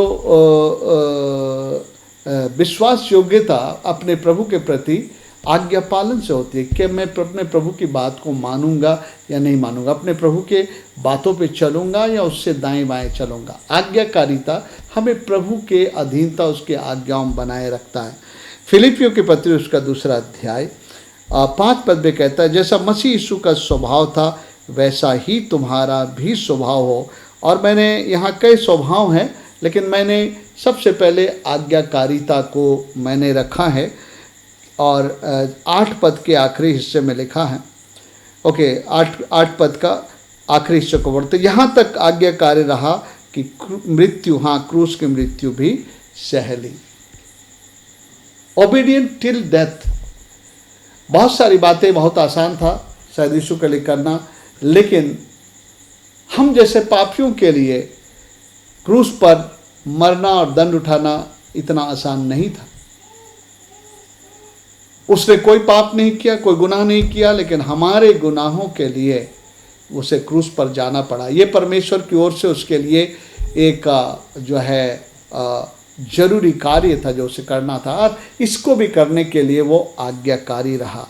विश्वास योग्यता अपने प्रभु के प्रति आज्ञा पालन से होती है कि मैं अपने प्रभु की बात को मानूंगा या नहीं मानूंगा, अपने प्रभु के बातों पे चलूंगा या उससे दाएं बाएं चलूंगा। आज्ञाकारिता हमें प्रभु के अधीनता, उसके आज्ञाओं में बनाए रखता है। फिलिपियों के पत्र उसका 2 अध्याय 5 पद में कहता है, जैसा मसीह यीशु का स्वभाव था वैसा ही तुम्हारा भी स्वभाव हो। और मैंने यहाँ कई स्वभाव हैं, लेकिन मैंने सबसे पहले आज्ञाकारिता को मैंने रखा है, और 8 पद के आखिरी हिस्से में लिखा है। ओके, 8 पद का आखिरी हिस्से को पढ़ते, यहाँ तक आज्ञाकारी रहा कि मृत्यु, हाँ क्रूस की मृत्यु भी सह ली। Obedient till death. बहुत सारी बातें बहुत आसान था शायद यीशु के लिए करना, लेकिन हम जैसे पापियों के लिए क्रूस पर मरना और दंड उठाना इतना आसान नहीं था। उसने कोई पाप नहीं किया, कोई गुनाह नहीं किया, लेकिन हमारे गुनाहों के लिए उसे क्रूस पर जाना पड़ा। ये परमेश्वर की ओर से उसके लिए एक जो है जरूरी कार्य था जो उसे करना था, और इसको भी करने के लिए वो आज्ञाकारी रहा।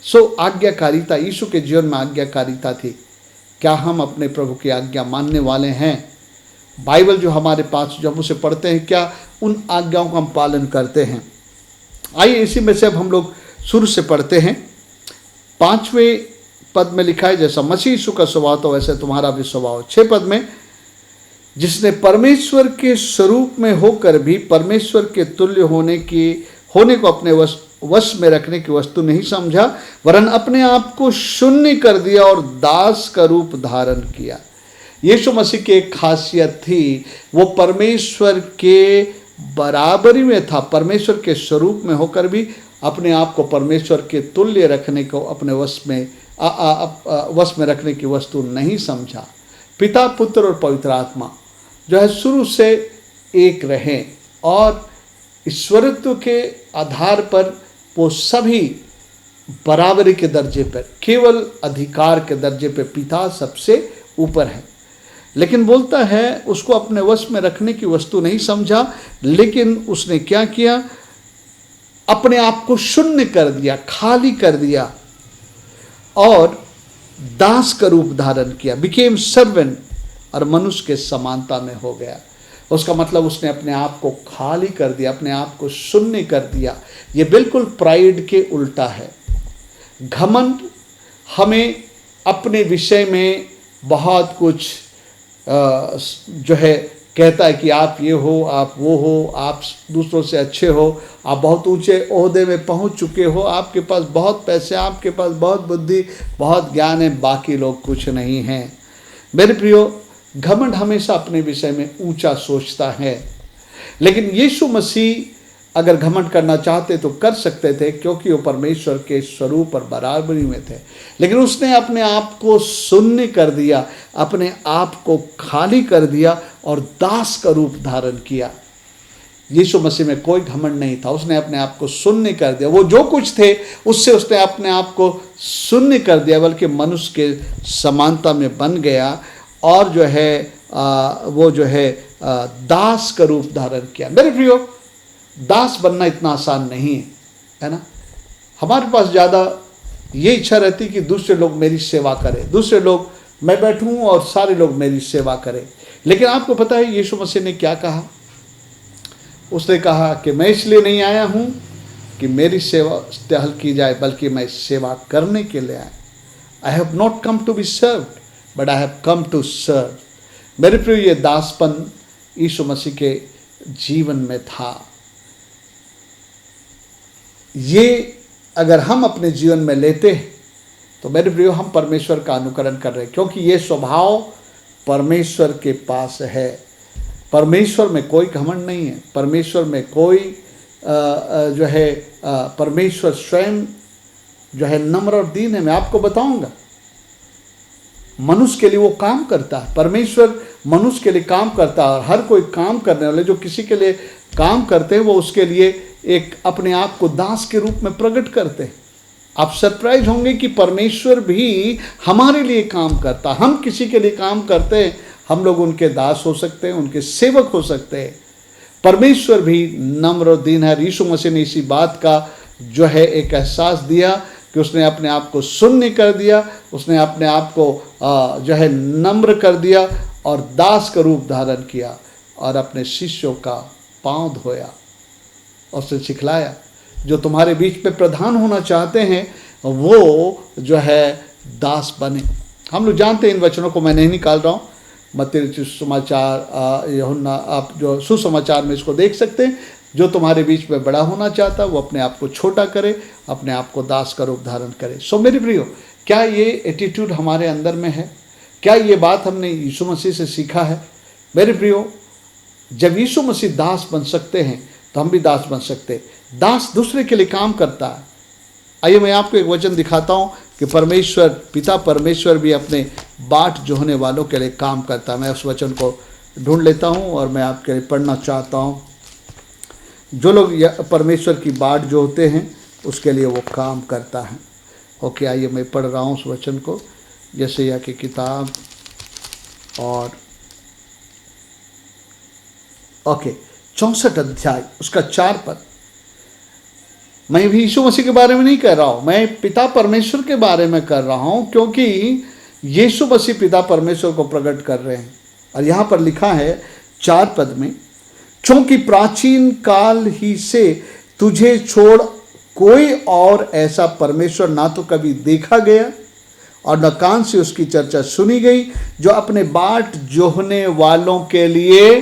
सो आज्ञाकारिता, यीशु के जीवन में आज्ञाकारिता थी। क्या हम अपने प्रभु की आज्ञा मानने वाले हैं? बाइबल जो हमारे पास, जब उसे पढ़ते हैं, क्या उन आज्ञाओं का हम पालन करते हैं? आइए इसी में से अब हम लोग शुरू से पढ़ते हैं। 5वें पद में लिखा है, जैसा मसीह यीशु का स्वभाव था वैसे तुम्हारा भी स्वभाव। 6 पद में, जिसने परमेश्वर के स्वरूप में होकर भी परमेश्वर के तुल्य होने को अपने वश में रखने की वस्तु नहीं समझा, वरन अपने आप को शून्य कर दिया और दास का रूप धारण किया। यीशु मसीह की एक खासियत थी, वो परमेश्वर के बराबरी में था, परमेश्वर के स्वरूप में होकर भी अपने आप को परमेश्वर के तुल्य रखने को अपने वश में रखने की वस्तु नहीं समझा। पिता, पुत्र और पवित्र आत्मा जो है शुरू से एक रहे और ईश्वरत्व के आधार पर वो सभी बराबरी के दर्जे पर, केवल अधिकार के दर्जे पर पिता सबसे ऊपर है। लेकिन बोलता है उसको अपने वश में रखने की वस्तु नहीं समझा, लेकिन उसने क्या किया? अपने आप को शून्य कर दिया, खाली कर दिया और दास का रूप धारण किया, बिकेम सर्वेंट, और मनुष्य के समानता में हो गया। उसका मतलब उसने अपने आप को खाली कर दिया, अपने आप को शून्य कर दिया। ये बिल्कुल प्राइड के उल्टा है। घमंड हमें अपने विषय में बहुत कुछ जो है कहता है कि आप ये हो, आप वो हो, आप दूसरों से अच्छे हो, आप बहुत ऊंचे ओहदे में पहुंच चुके हो, आपके पास बहुत पैसे, आपके पास बहुत बुद्धि, बहुत ज्ञान है, बाकी लोग कुछ नहीं हैं। मेरे प्रियो, घमंड हमेशा अपने विषय में ऊंचा सोचता है, लेकिन यीशु मसीह अगर घमंड करना चाहते तो कर सकते थे, क्योंकि वो परमेश्वर के स्वरूप और बराबरी में थे। लेकिन उसने अपने आप को शून्य कर दिया, अपने आप को खाली कर दिया और दास का रूप धारण किया। यीशु मसीह में कोई घमंड नहीं था, उसने अपने आप को शून्य कर दिया। वो जो कुछ थे उससे उसने अपने आप को शून्य कर दिया, बल्कि मनुष्य के समानता में बन गया और जो है वो जो है दास का रूप धारण किया। मेरे प्रियो, दास बनना इतना आसान नहीं है ना। हमारे पास ज़्यादा ये इच्छा रहती कि दूसरे लोग मेरी सेवा करें, दूसरे लोग, मैं बैठूं और सारे लोग मेरी सेवा करें। लेकिन आपको पता है यीशु मसीह ने क्या कहा? उसने कहा कि मैं इसलिए नहीं आया हूं कि मेरी सेवा टहल की जाए, बल्कि मैं सेवा करने के लिए आया। I have not come to be served but I have come to serve. मेरे प्रिय, ये दासपन यीशु मसीह के जीवन में था। ये अगर हम अपने जीवन में लेते हैं तो मेरे प्रियो, हम परमेश्वर का अनुकरण कर रहे हैं, क्योंकि ये स्वभाव परमेश्वर के पास है। परमेश्वर में कोई घमंड नहीं है, परमेश्वर में कोई जो है परमेश्वर स्वयं जो है नम्र और दीन है। मैं आपको बताऊंगा, मनुष्य के लिए वो काम करता है, परमेश्वर मनुष्य के लिए काम करता है। और हर कोई काम करने वाले जो किसी के लिए काम करते हैं, वो उसके लिए एक अपने आप को दास के रूप में प्रकट करते हैं। आप सरप्राइज होंगे कि परमेश्वर भी हमारे लिए काम करता। हम किसी के लिए काम करते हैं, हम लोग उनके दास हो सकते हैं, उनके सेवक हो सकते हैं। परमेश्वर भी नम्र और दीन है। यीशु मसीह ने इसी बात का जो है एक एहसास दिया कि उसने अपने आप को शून्य कर दिया, उसने अपने आप को जो है नम्र कर दिया और दास का रूप धारण किया और अपने शिष्यों का पांव धोया और उसे सिखलाया। जो तुम्हारे बीच में प्रधान होना चाहते हैं वो जो है दास बने। हम लोग जानते हैं, इन वचनों को मैं नहीं निकाल रहा हूँ, मत्ती समाचार यूहन्ना, आप जो सुसमाचार में इसको देख सकते हैं। जो तुम्हारे बीच में बड़ा होना चाहता है वो अपने आप को छोटा करे, अपने आप को दास का रूप धारण करे। सो मेरे प्रियो, क्या ये एटीट्यूड हमारे अंदर में है? क्या ये बात हमने यीशु मसीह से सीखा है? मेरे प्रियो, जब यीशु मसीह दास बन सकते हैं तो हम भी दास बन सकते हैं। दास दूसरे के लिए काम करता है। आइए मैं आपको एक वचन दिखाता हूँ कि परमेश्वर, पिता परमेश्वर भी अपने बाट जोहने वालों के लिए काम करता है। मैं उस वचन को ढूंढ लेता हूँ और मैं आपके लिए पढ़ना चाहता हूँ। जो लोग परमेश्वर की बाट जोहते हैं उसके लिए वो काम करता है। ओके, आइए मैं पढ़ रहा हूँ उस वचन को। यशायाह की किताब और 64 अध्याय उसका 4 पद। मैं भी यीशु मसीह के बारे में नहीं कह रहा हूँ, मैं पिता परमेश्वर के बारे में कर रहा हूँ, क्योंकि यीशु मसीह पिता परमेश्वर को प्रकट कर रहे हैं। और यहाँ पर लिखा है 4 पद में, क्योंकि प्राचीन काल ही से तुझे छोड़ कोई और ऐसा परमेश्वर ना तो कभी देखा गया और न कान से उसकी चर्चा सुनी गई, जो अपने बाट जोहने वालों के लिए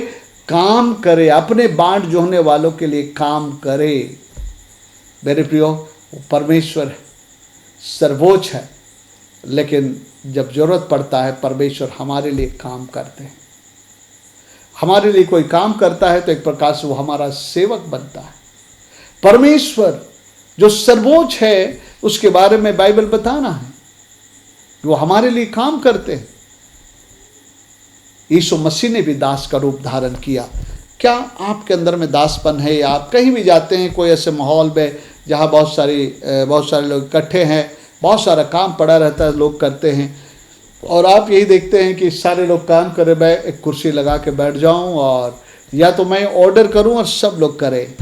काम करे, अपने बाट जोहने वालों के लिए काम करे। मेरे प्रियो, परमेश्वर सर्वोच्च है, लेकिन जब जरूरत पड़ता है परमेश्वर हमारे लिए काम करते हैं। हमारे लिए कोई काम करता है तो एक प्रकार से वो हमारा सेवक बनता है। परमेश्वर जो सर्वोच्च है उसके बारे में बाइबल बताना है, वो हमारे लिए काम करते हैं। यीशु मसीह ने भी दास का रूप धारण किया। क्या आपके अंदर में दासपन है? या आप कहीं भी जाते हैं कोई ऐसे माहौल में जहाँ बहुत सारे लोग इकट्ठे हैं, बहुत सारा काम पड़ा रहता है, लोग करते हैं, और आप यही देखते हैं कि सारे लोग काम करे, मैं एक कुर्सी लगा के बैठ जाऊं और या तो मैं ऑर्डर करूं और सब लोग करें।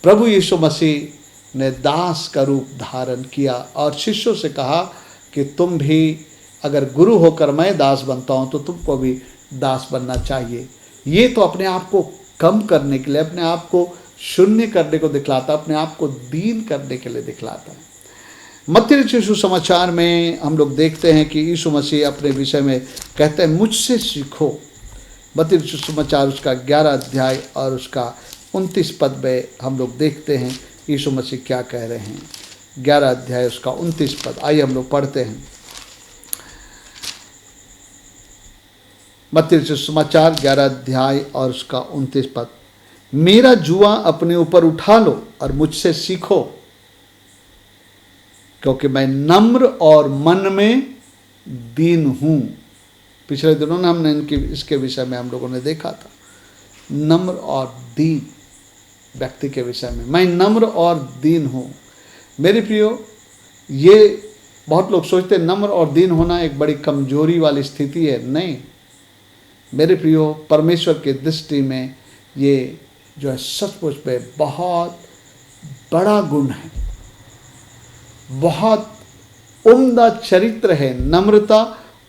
प्रभु यीशु मसीह ने दास का रूप धारण किया और शिष्यों से कहा कि तुम भी अगर गुरु होकर मैं दास बनता हूं तो तुमको भी दास बनना चाहिए। ये तो अपने आप को कम करने के लिए, अपने आप को शून्य करने को दिखलाता, अपने आप को दीन करने के लिए दिखलाता है। मत्ती रचित सुसमाचार में हम लोग देखते हैं कि यीशु मसीह अपने विषय में कहते हैं, मुझसे सीखो। मत्ती रचित सुसमाचार उसका 11 अध्याय और उसका 29 पद में हम लोग देखते हैं यीशु मसीह क्या कह रहे हैं। 11 अध्याय उसका 29 पद, आइए हम लोग पढ़ते हैं। मत्ती रचित सुसमाचार 11 अध्याय और उसका 29 पद, मेरा जुआ अपने ऊपर उठा लो और मुझसे सीखो, क्योंकि मैं नम्र और मन में दीन हूँ। पिछले दिनों ने हमने इसके विषय में हम लोगों ने देखा था, नम्र और दीन व्यक्ति के विषय में। मैं नम्र और दीन हूँ। मेरे प्रियो, ये बहुत लोग सोचते हैं नम्र और दीन होना एक बड़ी कमजोरी वाली स्थिति है। नहीं मेरे प्रियो, परमेश्वर की दृष्टि में ये जो है सचमुच में बहुत बड़ा गुण है, बहुत उम्दा चरित्र है, नम्रता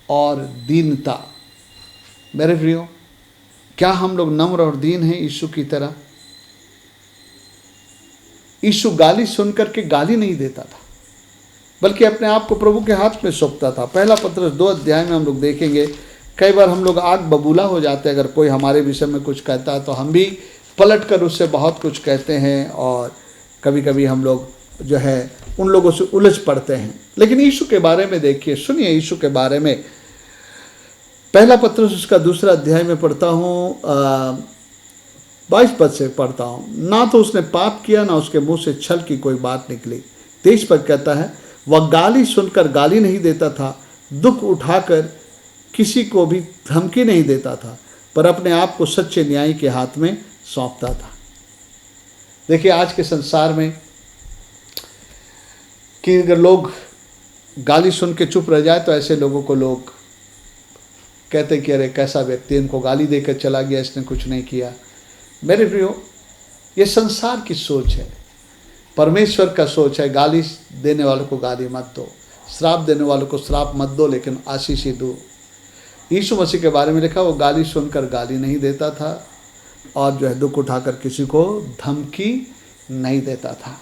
और दीनता। मेरे प्रियो, क्या हम लोग नम्र और दीन हैं यीशु की तरह? यीशु गाली सुनकर के गाली नहीं देता था, बल्कि अपने आप को प्रभु के हाथ में सौंपता था। पहला पत्रस 2 अध्याय में हम लोग देखेंगे, कई बार हम लोग आग बबूला हो जाते हैं। अगर कोई हमारे विषय में कुछ कहता है तो हम भी पलट कर उससे बहुत कुछ कहते हैं, और कभी कभी हम लोग जो है उन लोगों से उलझ पड़ते हैं। लेकिन यीशु के बारे में देखिए, सुनिए यीशु के बारे में। पहला पत्रस उसका 2 अध्याय में पढ़ता हूँ, 22 पद से पढ़ता हूँ। ना तो उसने पाप किया, ना उसके मुंह से छल की कोई बात निकली। 23 पद कहता है, वह गाली सुनकर गाली नहीं देता था, दुख उठाकर किसी को भी धमकी नहीं देता था, पर अपने आप को सच्चे न्यायी के हाथ में सौंपता था। देखिए आज के संसार में कि अगर लोग गाली सुन के चुप रह जाए तो ऐसे लोगों को लोग कहते कि अरे कैसा व्यक्ति, इनको गाली देकर चला गया, इसने कुछ नहीं किया। मेरे प्रियो, ये संसार की सोच है, परमेश्वर का सोच है। गाली देने वालों को गाली मत दो, श्राप देने वालों को श्राप मत दो, लेकिन आशीष ही दो। यीशु मसीह के बारे में लिखा, वो गाली सुनकर गाली नहीं देता था और जो है दुख उठाकर किसी को धमकी नहीं देता था।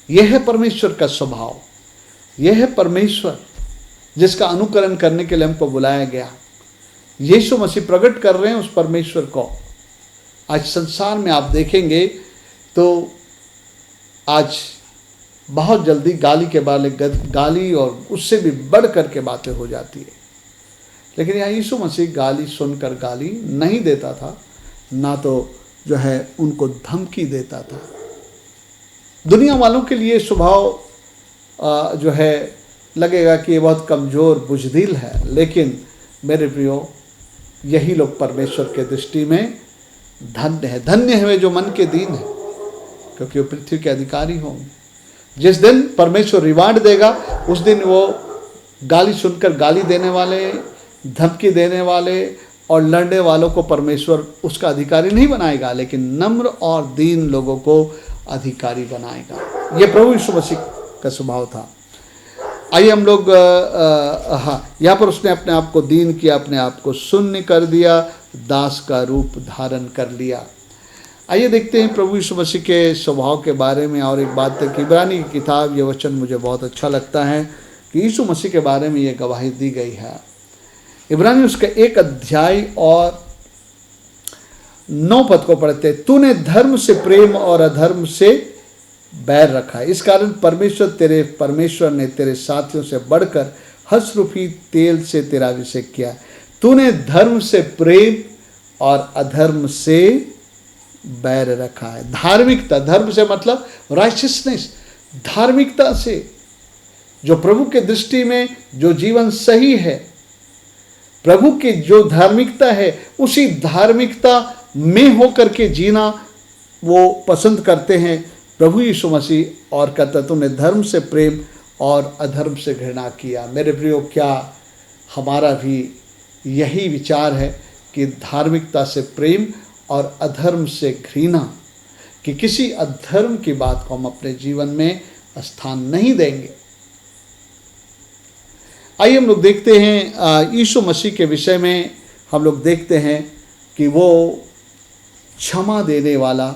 यह है परमेश्वर का स्वभाव, यह है परमेश्वर जिसका अनुकरण करने के लिए हमको बुलाया गया। यीशु मसीह प्रकट कर रहे हैं उस परमेश्वर को। आज संसार में आप देखेंगे तो आज बहुत जल्दी गाली के बारे गाली और उससे भी बढ़ कर के बातें हो जाती है। लेकिन यहाँ यीशु मसीह गाली सुनकर गाली नहीं देता था, ना तो जो है उनको धमकी देता था। दुनिया वालों के लिए स्वभाव जो है लगेगा कि ये बहुत कमज़ोर बुजदिल है, लेकिन मेरे प्रियो, यही लोग परमेश्वर के दृष्टि में धन्य है। धन्य है वे जो मन के दीन है, क्योंकि वो पृथ्वी के अधिकारी होंगे। जिस दिन परमेश्वर रिवार्ड देगा, उस दिन वो गाली सुनकर गाली देने वाले, धमकी देने वाले और लड़ने वालों को परमेश्वर उसका अधिकारी नहीं बनाएगा, लेकिन नम्र और दीन लोगों को अधिकारी बनाएगा। ये प्रभु यीशु मसीह का स्वभाव था। आइए हम लोग यहाँ पर उसने अपने आप को दीन किया, अपने आप को शून्य कर दिया, दास का रूप धारण कर लिया। आइए देखते हैं प्रभु यीशु मसीह के स्वभाव के बारे में। और एक बात है कि इब्रानी की किताब, ये वचन मुझे बहुत अच्छा लगता है कि यीशु मसीह के बारे में ये गवाही दी गई है। इब्रानी उसका 1 अध्याय और 9 पद को पढ़ते, तूने धर्म से प्रेम और अधर्म से बैर रखा है, इस कारण परमेश्वर ने तेरे साथियों से बढ़कर हर्षरूपी तेल से तेरा अभिषेक किया। तूने धर्म से प्रेम और अधर्म से बैर रखा है। धार्मिकता, धर्म से मतलब राइचियसनेस, धार्मिकता से, जो प्रभु के दृष्टि में जो जीवन सही है, प्रभु की जो धार्मिकता है, उसी धार्मिकता में होकर के जीना वो पसंद करते हैं प्रभु यीशु मसीह। और कहता तूने धर्म से प्रेम और अधर्म से घृणा किया। मेरे प्रियो, क्या हमारा भी यही विचार है कि धार्मिकता से प्रेम और अधर्म से घृणा, कि किसी अधर्म की बात को हम अपने जीवन में स्थान नहीं देंगे। आइए हम लोग देखते हैं यीशु मसीह के विषय में। हम लोग देखते हैं कि वो क्षमा देने वाला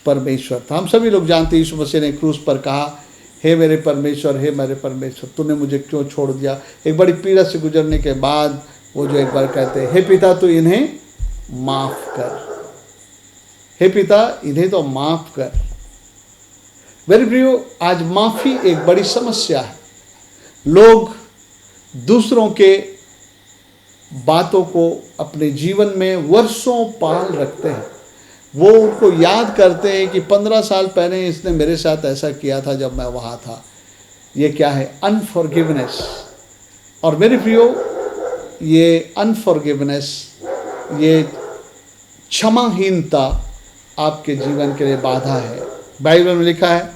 परमेश्वर था। हम सभी लोग जानते हैं यीशु मसीह ने क्रूस पर कहा, हे मेरे परमेश्वर, हे मेरे परमेश्वर, तूने मुझे क्यों छोड़ दिया। एक बड़ी पीड़ा से गुजरने के बाद वो जो एक बार कहते हैं, हे पिता तू इन्हें माफ कर, हे पिता इन्हें तो माफ कर। मेरे प्रियो, आज माफी एक बड़ी समस्या है। लोग दूसरों के बातों को अपने जीवन में वर्षों पाल रखते हैं। वो उनको याद करते हैं कि 15 साल पहले इसने मेरे साथ ऐसा किया था जब मैं वहाँ था। ये क्या है? अनफॉरगिवनेस। और मेरे प्रियो, ये अनफॉरगिवनेस, ये क्षमाहीनता आपके जीवन के लिए बाधा है। बाइबल में लिखा है,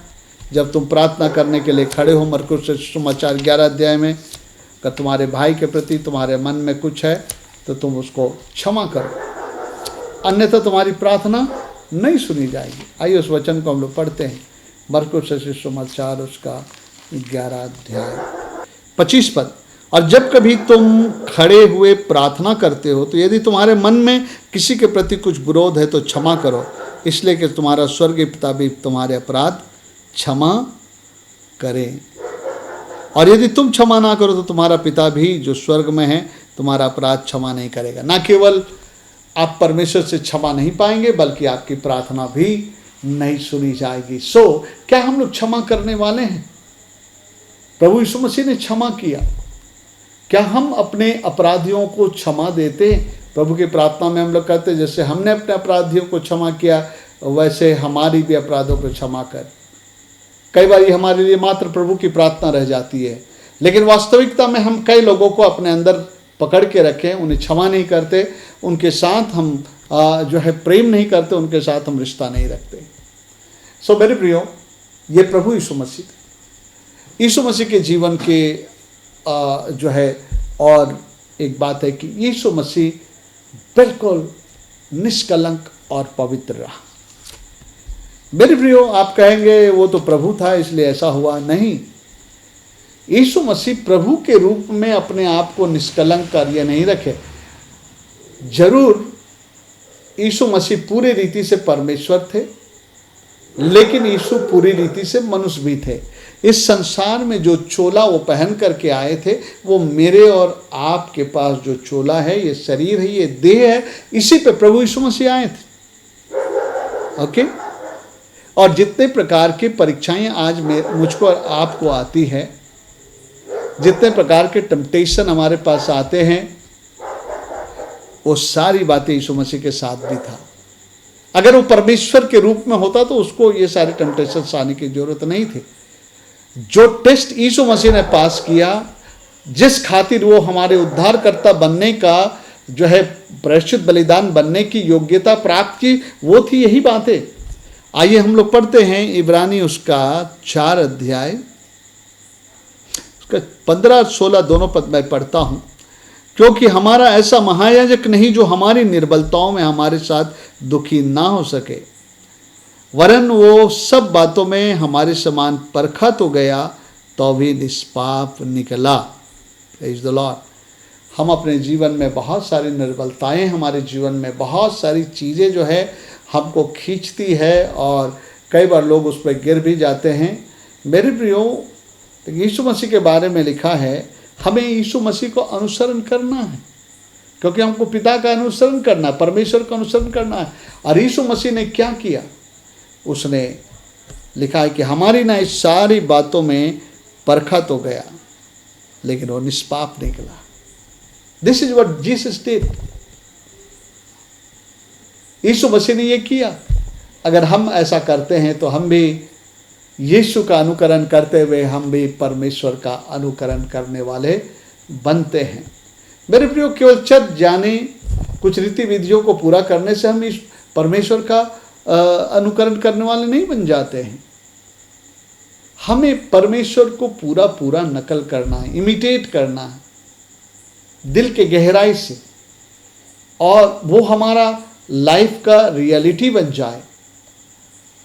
जब तुम प्रार्थना करने के लिए खड़े हो, मरकुस सुसमाचार 11 अध्याय में, अगर तुम्हारे भाई के प्रति तुम्हारे मन में कुछ है तो तुम उसको क्षमा करो, अन्यथा तुम्हारी प्रार्थना नहीं सुनी जाएगी। आइए उस वचन को हम लोग पढ़ते हैं। मरकुस सुसमाचार उसका 11 अध्याय 25 पद। और जब कभी तुम खड़े हुए प्रार्थना करते हो तो यदि तुम्हारे मन में किसी के प्रति कुछ विरोध है तो क्षमा करो, इसलिए कि तुम्हारा स्वर्गीय पिता भी तुम्हारे अपराध क्षमा करें। और यदि तुम क्षमा ना करो तो तुम्हारा पिता भी जो स्वर्ग में है तुम्हारा अपराध क्षमा नहीं करेगा। ना केवल आप परमेश्वर से क्षमा नहीं पाएंगे, बल्कि आपकी प्रार्थना भी नहीं सुनी जाएगी। क्या हम लोग क्षमा करने वाले हैं? प्रभु यीशु मसीह ने क्षमा किया। क्या हम अपने अपराधियों को क्षमा देते हैं? प्रभु की प्रार्थना में हम लोग कहते हैं, जैसे हमने अपने अपराधियों को क्षमा किया वैसे हमारी भी अपराधों को क्षमा कर। कई बार ये हमारे लिए मात्र प्रभु की प्रार्थना रह जाती है, लेकिन वास्तविकता में हम कई लोगों को अपने अंदर पकड़ के रखें, उन्हें क्षमा नहीं करते, उनके साथ हम जो है प्रेम नहीं करते, उनके साथ हम रिश्ता नहीं रखते। मेरे प्रियो, ये प्रभु यीशु मसीह के जीवन के जो है, और एक बात है कि यीशु मसीह बिल्कुल निष्कलंक और पवित्र रहा। मेरे प्रियो, आप कहेंगे वो तो प्रभु था इसलिए ऐसा हुआ। नहीं, यीशु मसीह प्रभु के रूप में अपने आप को निष्कलंक कार्य नहीं रखे। जरूर यीशु मसीह पूरी रीति से परमेश्वर थे, लेकिन यीशु पूरी रीति से मनुष्य भी थे। इस संसार में जो चोला वो पहन करके आए थे, वो मेरे और आपके पास जो चोला है, ये शरीर है, ये देह है, इसी पे प्रभु यीशु मसीह आए थे। ओके। और जितने प्रकार की परीक्षाएं आज मुझको और आपको आती है, जितने प्रकार के टेम्पटेशन हमारे पास आते हैं, वो सारी बातें यीशु मसीह के साथ भी था। अगर वो परमेश्वर के रूप में होता तो उसको ये सारे टेम्पटेशन आने की जरूरत नहीं थी। जो टेस्ट यीशु मसीह ने पास किया, जिस खातिर वो हमारे उद्धारकर्ता बनने का जो है प्रायश्चित बलिदान बनने की योग्यता प्राप्त की, वो थी यही बातें। आइए हम लोग पढ़ते हैं इब्रानी उसका 4 अध्याय उसका 15-16 दोनों पद मैं पढ़ता हूँ। क्योंकि हमारा ऐसा महायाजक नहीं जो हमारी निर्बलताओं में हमारे साथ दुखी ना हो सके, वरन वो सब बातों में हमारे समान परखा तो गया तो भी निष्पाप निकला। Praise the Lord. हम अपने जीवन में बहुत सारी निर्बलताएं, हमारे जीवन में बहुत सारी चीज़ें जो है हमको खींचती है और कई बार लोग उस पर गिर भी जाते हैं। मेरे प्रियो, यीशु मसीह के बारे में लिखा है हमें यीशु मसीह को अनुसरण करना है, क्योंकि हमको पिता का अनुसरण करना है, परमेश्वर का अनुसरण करना है। और यीशु मसीह ने क्या किया? उसने लिखा है कि हमारी ना इस सारी बातों में परखा तो गया लेकिन वो निष्पाप निकला। This is what Jesus did. यीशु मसीह ने ये किया। अगर हम ऐसा करते हैं तो हम भी यीशु का अनुकरण करते हुए हम भी परमेश्वर का अनुकरण करने वाले बनते हैं। मेरे प्रियो, केवल चर्च जाने, कुछ रीति विधियों को पूरा करने से हम इस परमेश्वर का अनुकरण करने वाले नहीं बन जाते हैं। हमें परमेश्वर को पूरा पूरा नकल करना है, इमिटेट करना है दिल के गहराई से, और वो हमारा लाइफ का रियलिटी बन जाए।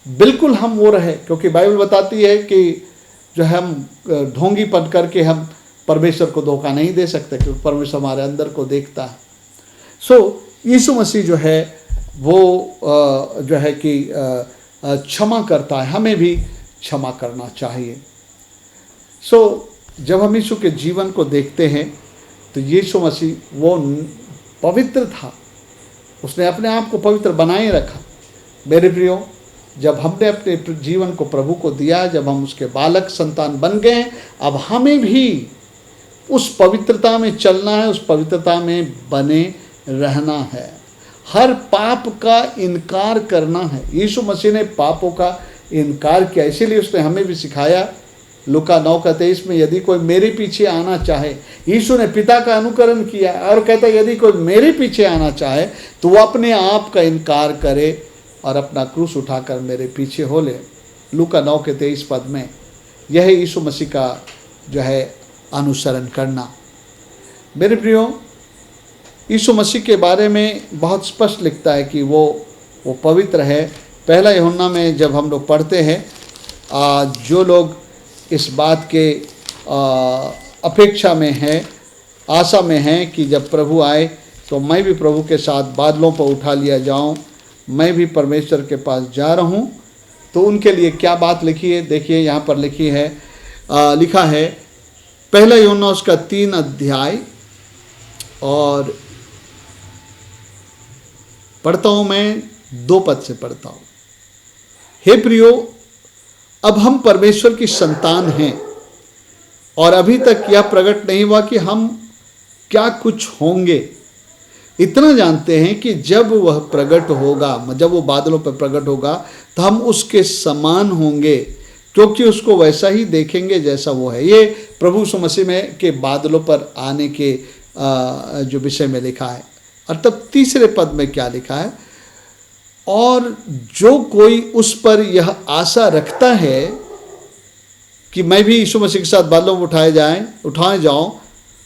बिल्कुल हम वो रहे, क्योंकि बाइबल बताती है कि जो है हम ढोंगीपन करके हम परमेश्वर को धोखा नहीं दे सकते, क्योंकि परमेश्वर हमारे अंदर को देखता है। सो यीशु मसीह जो है वो जो है कि क्षमा करता है, हमें भी क्षमा करना चाहिए। सो जब हम यीशु के जीवन को देखते हैं तो यीशु मसीह वो पवित्र था, उसने अपने आप को पवित्र बनाए रखा। मेरे प्रियो, जब हमने अपने जीवन को प्रभु को दिया, जब हम उसके बालक संतान बन गए, अब हमें भी उस पवित्रता में चलना है, उस पवित्रता में बने रहना है। हर पाप का इनकार करना है। यीशु मसीह ने पापों का इनकार किया, इसीलिए उसने हमें भी सिखाया। लूका 9:23 में, यदि कोई मेरे पीछे आना चाहे, यीशु ने पिता का अनुकरण किया और कहता है यदि कोई मेरे पीछे आना चाहे तो वो अपने आप का इनकार करे और अपना क्रूस उठाकर मेरे पीछे हो ले। लूका 9:23 पद में यह है यीशु मसीह का जो है अनुसरण करना। मेरे प्रियो, यीशु मसीह के बारे में बहुत स्पष्ट लिखता है कि वो पवित्र है। पहला यूहन्ना में जब हम लोग पढ़ते हैं, जो लोग इस बात के अपेक्षा में हैं, आशा में हैं कि जब प्रभु आए तो मैं भी प्रभु के साथ बादलों पर उठा लिया जाऊं, मैं भी परमेश्वर के पास जा रहा हूं, तो उनके लिए क्या बात लिखी है? देखिए यहाँ पर लिखी है, लिखा है पहला यूहन्ना उसका 3 अध्याय और पढ़ता हूँ, मैं 2 पद से पढ़ता हूँ। हे प्रियो, अब हम परमेश्वर की संतान हैं और अभी तक यह प्रकट नहीं हुआ कि हम क्या कुछ होंगे। इतना जानते हैं कि जब वह प्रकट होगा, जब वो बादलों पर प्रकट होगा तो हम उसके समान होंगे, क्योंकि उसको वैसा ही देखेंगे जैसा वो है। ये प्रभु यीशु मसीह में के बादलों पर आने के जो विषय में लिखा है। और तब तीसरे पद में क्या लिखा है? और जो कोई उस पर यह आशा रखता है कि मैं भी यीशु मसीह के साथ बादलों में उठाए जाऊं,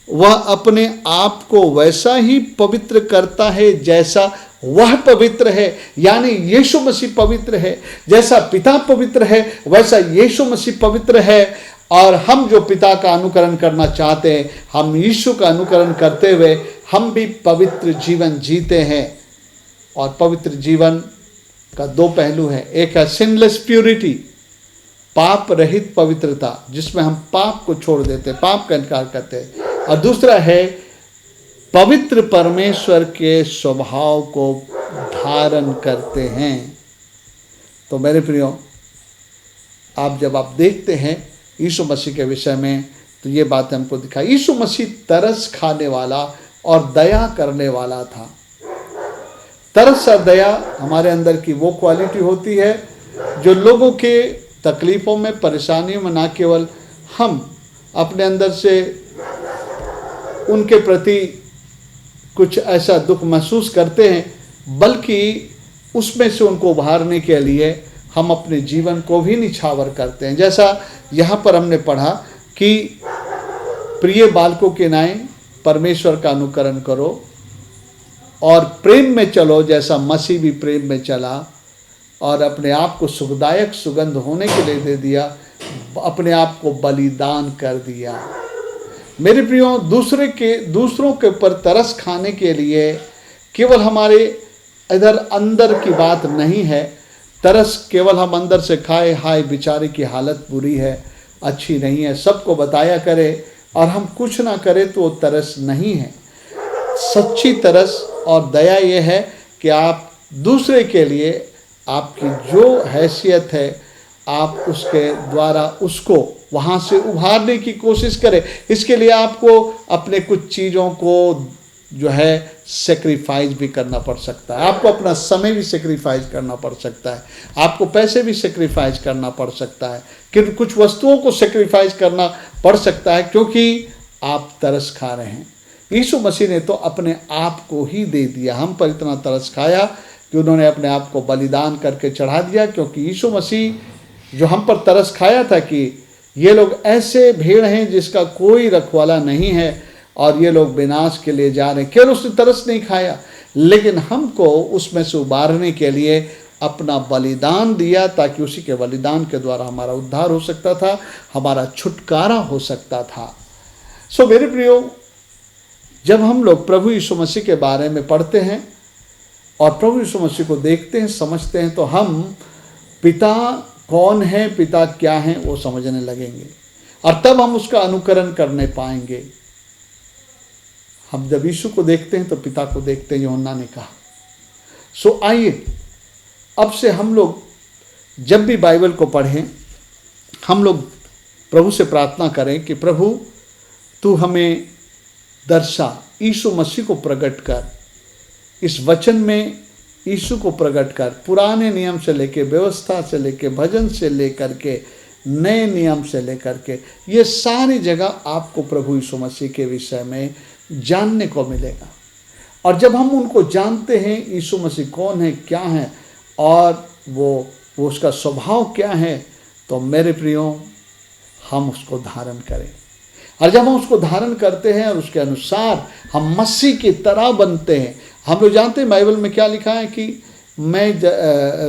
वह अपने आप को वैसा ही पवित्र करता है जैसा वह पवित्र है। यानी यीशु मसीह पवित्र है, जैसा पिता पवित्र है वैसा यीशु मसीह पवित्र है। और हम जो पिता का अनुकरण करना चाहते हैं, हम यीशु का अनुकरण करते हुए हम भी पवित्र जीवन जीते हैं। और पवित्र जीवन का 2 पहलू है। एक है सिनलेस प्यूरिटी, पाप रहित पवित्रता, जिसमें हम पाप को छोड़ देते, पाप का इनकार करते हैं। और दूसरा है पवित्र परमेश्वर के स्वभाव को धारण करते हैं। तो मेरे प्रियो, जब आप देखते हैं यीशु मसीह के विषय में, तो ये बात हमको दिखाई। यीशु मसीह तरस खाने वाला और दया करने वाला था। तरस और दया हमारे अंदर की वो क्वालिटी होती है जो लोगों के तकलीफ़ों में, परेशानियों में ना केवल हम अपने अंदर से उनके प्रति कुछ ऐसा दुख महसूस करते हैं, बल्कि उसमें से उनको उभारने के लिए हम अपने जीवन को भी निछावर करते हैं। जैसा यहाँ पर हमने पढ़ा कि प्रिय बालकों के नाए परमेश्वर का अनुकरण करो और प्रेम में चलो, जैसा मसीह भी प्रेम में चला और अपने आप को सुखदायक सुगंध होने के लिए दे दिया, अपने आप को बलिदान कर दिया। मेरे प्रियो, दूसरों के ऊपर तरस खाने के लिए केवल हमारे इधर अंदर की बात नहीं है। तरस केवल हम अंदर से खाए, हाय बेचारे की हालत बुरी है, अच्छी नहीं है, सबको बताया करे और हम कुछ ना करें तो वो तरस नहीं है। सच्ची तरस और दया ये है कि आप दूसरे के लिए आपकी जो हैसियत है, आप उसके द्वारा उसको वहाँ से उभारने की कोशिश करें। इसके लिए आपको अपने कुछ चीज़ों को जो है सेक्रीफाइस भी करना पड़ सकता है, आपको अपना समय भी सेक्रीफाइस करना पड़ सकता है, आपको पैसे भी सेक्रीफाइस करना पड़ सकता है, कि कुछ वस्तुओं को सेक्रीफाइस करना पड़ सकता है, क्योंकि आप तरस खा रहे हैं। यीशु मसीह ने तो अपने आप को ही दे दिया, हम पर इतना तरस खाया कि उन्होंने अपने आप को बलिदान करके चढ़ा दिया। क्योंकि यीशु मसीह जो हम पर तरस खाया था कि ये लोग ऐसे भीड़ हैं जिसका कोई रखवाला नहीं है और ये लोग विनाश के लिए जा रहे हैं, केवल उसने तरस नहीं खाया, लेकिन हमको उसमें से उबारने के लिए अपना बलिदान दिया, ताकि उसी के बलिदान के द्वारा हमारा उद्धार हो सकता था, हमारा छुटकारा हो सकता था। सो मेरे प्रियो, जब हम लोग प्रभु यीशु मसीह के बारे में पढ़ते हैं और प्रभु यीशु मसीह को देखते हैं, समझते हैं, तो हम पिता कौन है, पिता क्या है, वो समझने लगेंगे और तब हम उसका अनुकरण करने पाएंगे। हम जब यीशु को देखते हैं तो पिता को देखते हैं, यूहन्ना ने कहा। सो आइए अब से हम लोग जब भी बाइबल को पढ़ें, हम लोग प्रभु से प्रार्थना करें कि प्रभु तू हमें दर्शा, यीशु मसीह को प्रकट कर, इस वचन में यीशु को प्रकट कर। पुराने नियम से लेके, व्यवस्था से लेके, भजन से लेकर के, नए नियम से लेकर के, ये सारी जगह आपको प्रभु यीशु मसीह के विषय में जानने को मिलेगा। और जब हम उनको जानते हैं, यीशु मसीह कौन है, क्या है और वो उसका स्वभाव क्या है, तो मेरे प्रियो हम उसको धारण करें। और जब हम उसको धारण करते हैं और उसके अनुसार हम मसीह की तरह बनते हैं। हम लोग जानते हैं बाइबल में क्या लिखा है कि मैं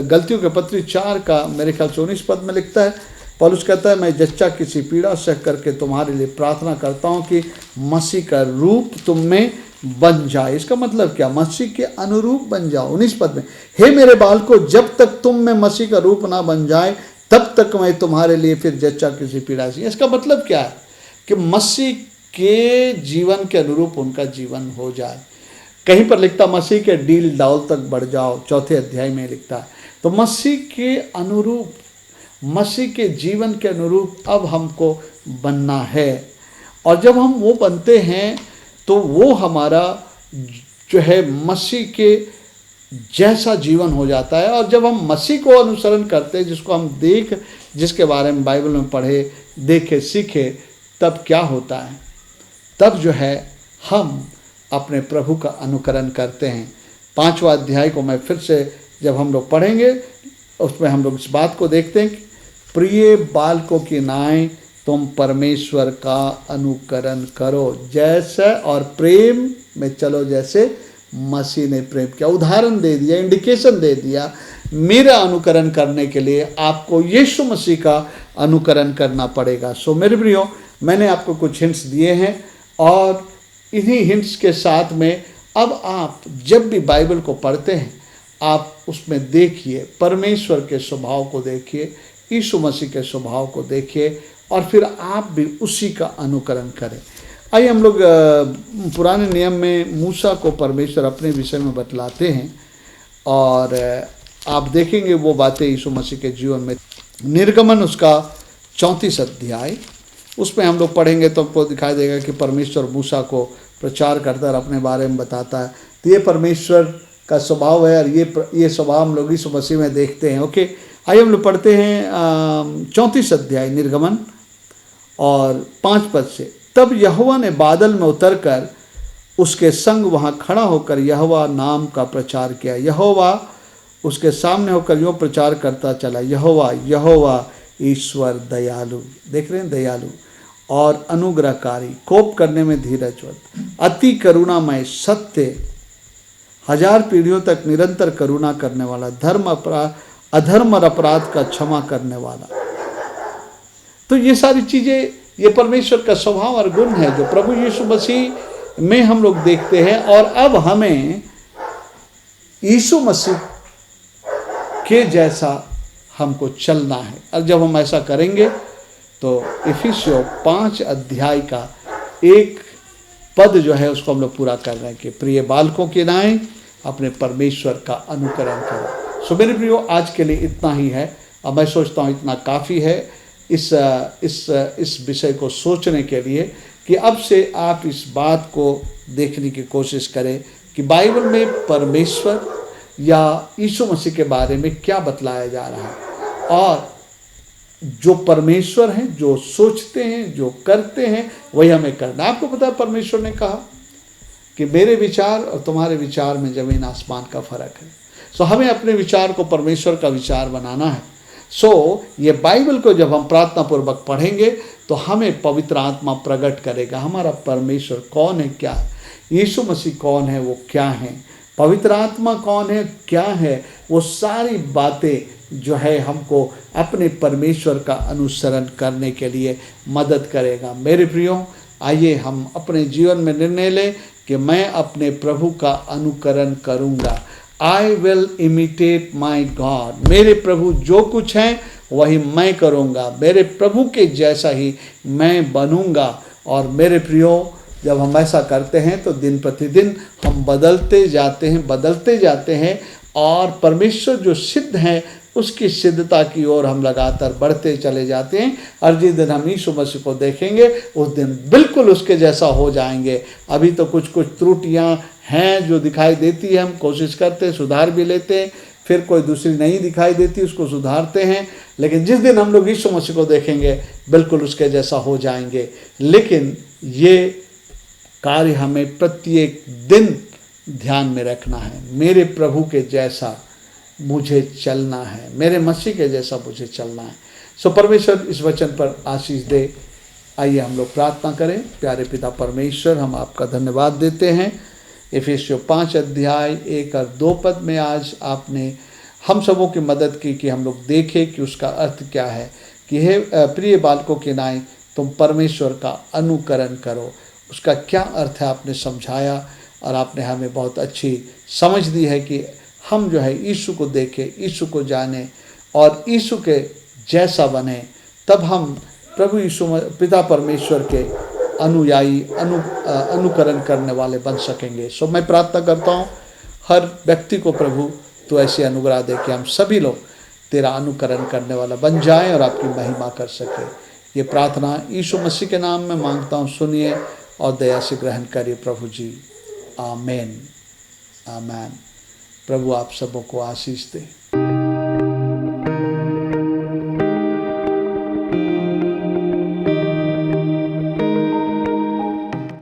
गलतियों के पत्री 4 का मेरे ख्याल से 19 पद में लिखता है, पौलुस कहता है, मैं जच्चा किसी पीड़ा सह करके तुम्हारे लिए प्रार्थना करता हूँ कि मसीह का रूप तुम में बन जाए। इसका मतलब क्या? मसीह के अनुरूप बन जाओ। 19 पद में, हे मेरे बालको, जब तक तुम में मसीह का रूप ना बन जाए तब तक मैं तुम्हारे लिए फिर जच्चा किसी पीड़ा से। इसका मतलब क्या है कि मसीह के जीवन के अनुरूप उनका जीवन हो जाए। कहीं पर लिखता मसीह के डील डाउल तक बढ़ जाओ, 4 अध्याय में लिखता है। तो मसीह के अनुरूप, मसीह के जीवन के अनुरूप अब हमको बनना है। और जब हम वो बनते हैं तो वो हमारा जो है मसीह के जैसा जीवन हो जाता है। और जब हम मसीह को अनुसरण करते हैं, जिसको हम जिसके बारे में बाइबल में पढ़े, देखे, सीखे, तब क्या होता है? तब जो है हम अपने प्रभु का अनुकरण करते हैं। 5वां अध्याय को मैं फिर से जब हम लोग पढ़ेंगे उसमें हम लोग इस बात को देखते हैं कि प्रिय बालकों की नाई तुम परमेश्वर का अनुकरण करो, जैसे और प्रेम में चलो जैसे मसीह ने प्रेम किया। उदाहरण दे दिया, इंडिकेशन दे दिया। मेरा अनुकरण करने के लिए आपको यीशु मसीह का अनुकरण करना पड़ेगा। सो मेरे प्रियो, मैंने आपको कुछ हिंट्स दिए हैं और इन्हीं हिंट्स के साथ में अब आप जब भी बाइबल को पढ़ते हैं, आप उसमें देखिए, परमेश्वर के स्वभाव को देखिए, यीशु मसीह के स्वभाव को देखिए और फिर आप भी उसी का अनुकरण करें। आइए हम लोग पुराने नियम में मूसा को परमेश्वर अपने विषय में बतलाते हैं और आप देखेंगे वो बातें यीशु मसीह के जीवन में। निर्गमन उसका 34 अध्याय, उसमें हम लोग पढ़ेंगे तो आपको दिखाई देगा कि परमेश्वर मूसा को प्रचार करता है, अपने बारे में बताता है। तो ये परमेश्वर का स्वभाव है और ये स्वभाव हम लोग यीशु मसीह में देखते हैं। ओके, आइए हम लोग पढ़ते हैं 34 अध्याय निर्गमन और 5 पद से। तब यहोवा ने बादल में उतरकर उसके संग वहाँ खड़ा होकर यहोवा नाम का प्रचार किया। यहोवा उसके सामने होकर यूँ प्रचार करता चला, यहोवा यहोवा ईश्वर दयालु। देख रहे हैं, दयालु और अनुग्रहकारी, कोप करने में धीरजवत, अति करुणामय, सत्य, 1000 पीढ़ियों तक निरंतर करुणा करने वाला, धर्म अधर्म और अपराध का क्षमा करने वाला। तो ये सारी चीज़ें, ये परमेश्वर का स्वभाव और गुण है जो प्रभु यीशु मसीह में हम लोग देखते हैं। और अब हमें यीशु मसीह के जैसा हमको चलना है। और जब हम ऐसा करेंगे तो इफिसियों 5 अध्याय का 1 पद जो है उसको हम लोग पूरा कर रहे हैं कि प्रिय बालकों के नाई अपने परमेश्वर का अनुकरण करो। सो मेरे प्रियो, आज के लिए इतना ही है। और मैं सोचता हूँ इतना काफ़ी है इस विषय को सोचने के लिए कि अब से आप इस बात को देखने की कोशिश करें कि बाइबल में परमेश्वर या यीशु मसीह के बारे में क्या बतलाया जा रहा है। और जो परमेश्वर हैं, जो सोचते हैं, जो करते हैं, वही हमें करना। आपको पता है परमेश्वर ने कहा कि मेरे विचार और तुम्हारे विचार में ज़मीन आसमान का फ़र्क है। सो हमें अपने विचार को परमेश्वर का विचार बनाना है। सो ये बाइबल को जब हम प्रार्थना पूर्वक पढ़ेंगे तो हमें पवित्र आत्मा प्रकट करेगा हमारा परमेश्वर कौन है, क्या है, यीशु मसीह कौन है, वो क्या है, पवित्र आत्मा कौन है, क्या है, वो सारी बातें जो है हमको अपने परमेश्वर का अनुसरण करने के लिए मदद करेगा। मेरे प्रियो, आइए हम अपने जीवन में निर्णय लें कि मैं अपने प्रभु का अनुकरण करूँगा। I will imitate my God. मेरे प्रभु जो कुछ हैं वही मैं करूँगा, मेरे प्रभु के जैसा ही मैं बनूँगा। और मेरे प्रियो, जब हम ऐसा करते हैं तो दिन प्रतिदिन हम बदलते जाते हैं और परमेश्वर जो सिद्ध हैं उसकी सिद्धता की ओर हम लगातार बढ़ते चले जाते हैं। और जिस दिन हम यीशु मसीह को देखेंगे उस दिन बिल्कुल उसके जैसा हो जाएंगे। अभी तो कुछ त्रुटियां हैं जो दिखाई देती है, हम कोशिश करते हैं, सुधार भी लेते हैं, फिर कोई दूसरी नहीं दिखाई देती उसको सुधारते हैं। लेकिन जिस दिन हम लोग यीशु मसीह को देखेंगे बिल्कुल उसके जैसा हो जाएंगे। लेकिन ये कार्य हमें प्रत्येक दिन ध्यान में रखना है। मेरे प्रभु के जैसा मुझे चलना है, मेरे मसीह के जैसा मुझे चलना है। सो परमेश्वर इस वचन पर आशीष दे। आइए हम लोग प्रार्थना करें। प्यारे पिता परमेश्वर, हम आपका धन्यवाद देते हैं। इफिसियों 5 अध्याय 1 और 2 पद में आज आपने हम सबों की मदद की कि हम लोग देखें कि उसका अर्थ क्या है कि हे प्रिय बालकों के नाई तुम परमेश्वर का अनुकरण करो। उसका क्या अर्थ है आपने समझाया और आपने हमें बहुत अच्छी समझ दी है कि हम जो है यीशु को देखें, यीशु को जाने और यीशु के जैसा बने। तब हम प्रभु यीशु पिता परमेश्वर के अनुयायी अनुकरण करने वाले बन सकेंगे। सो मैं प्रार्थना करता हूँ हर व्यक्ति को प्रभु तो ऐसी अनुग्रह दे कि हम सभी लोग तेरा अनुकरण करने वाला बन जाएं और आपकी महिमा कर सके। ये प्रार्थना यीशु मसीह के नाम में मांगता हूँ, सुनिए और दया से ग्रहण करिए प्रभु जी। आमीन आमीन। प्रभु आप सबों को आशीष दे।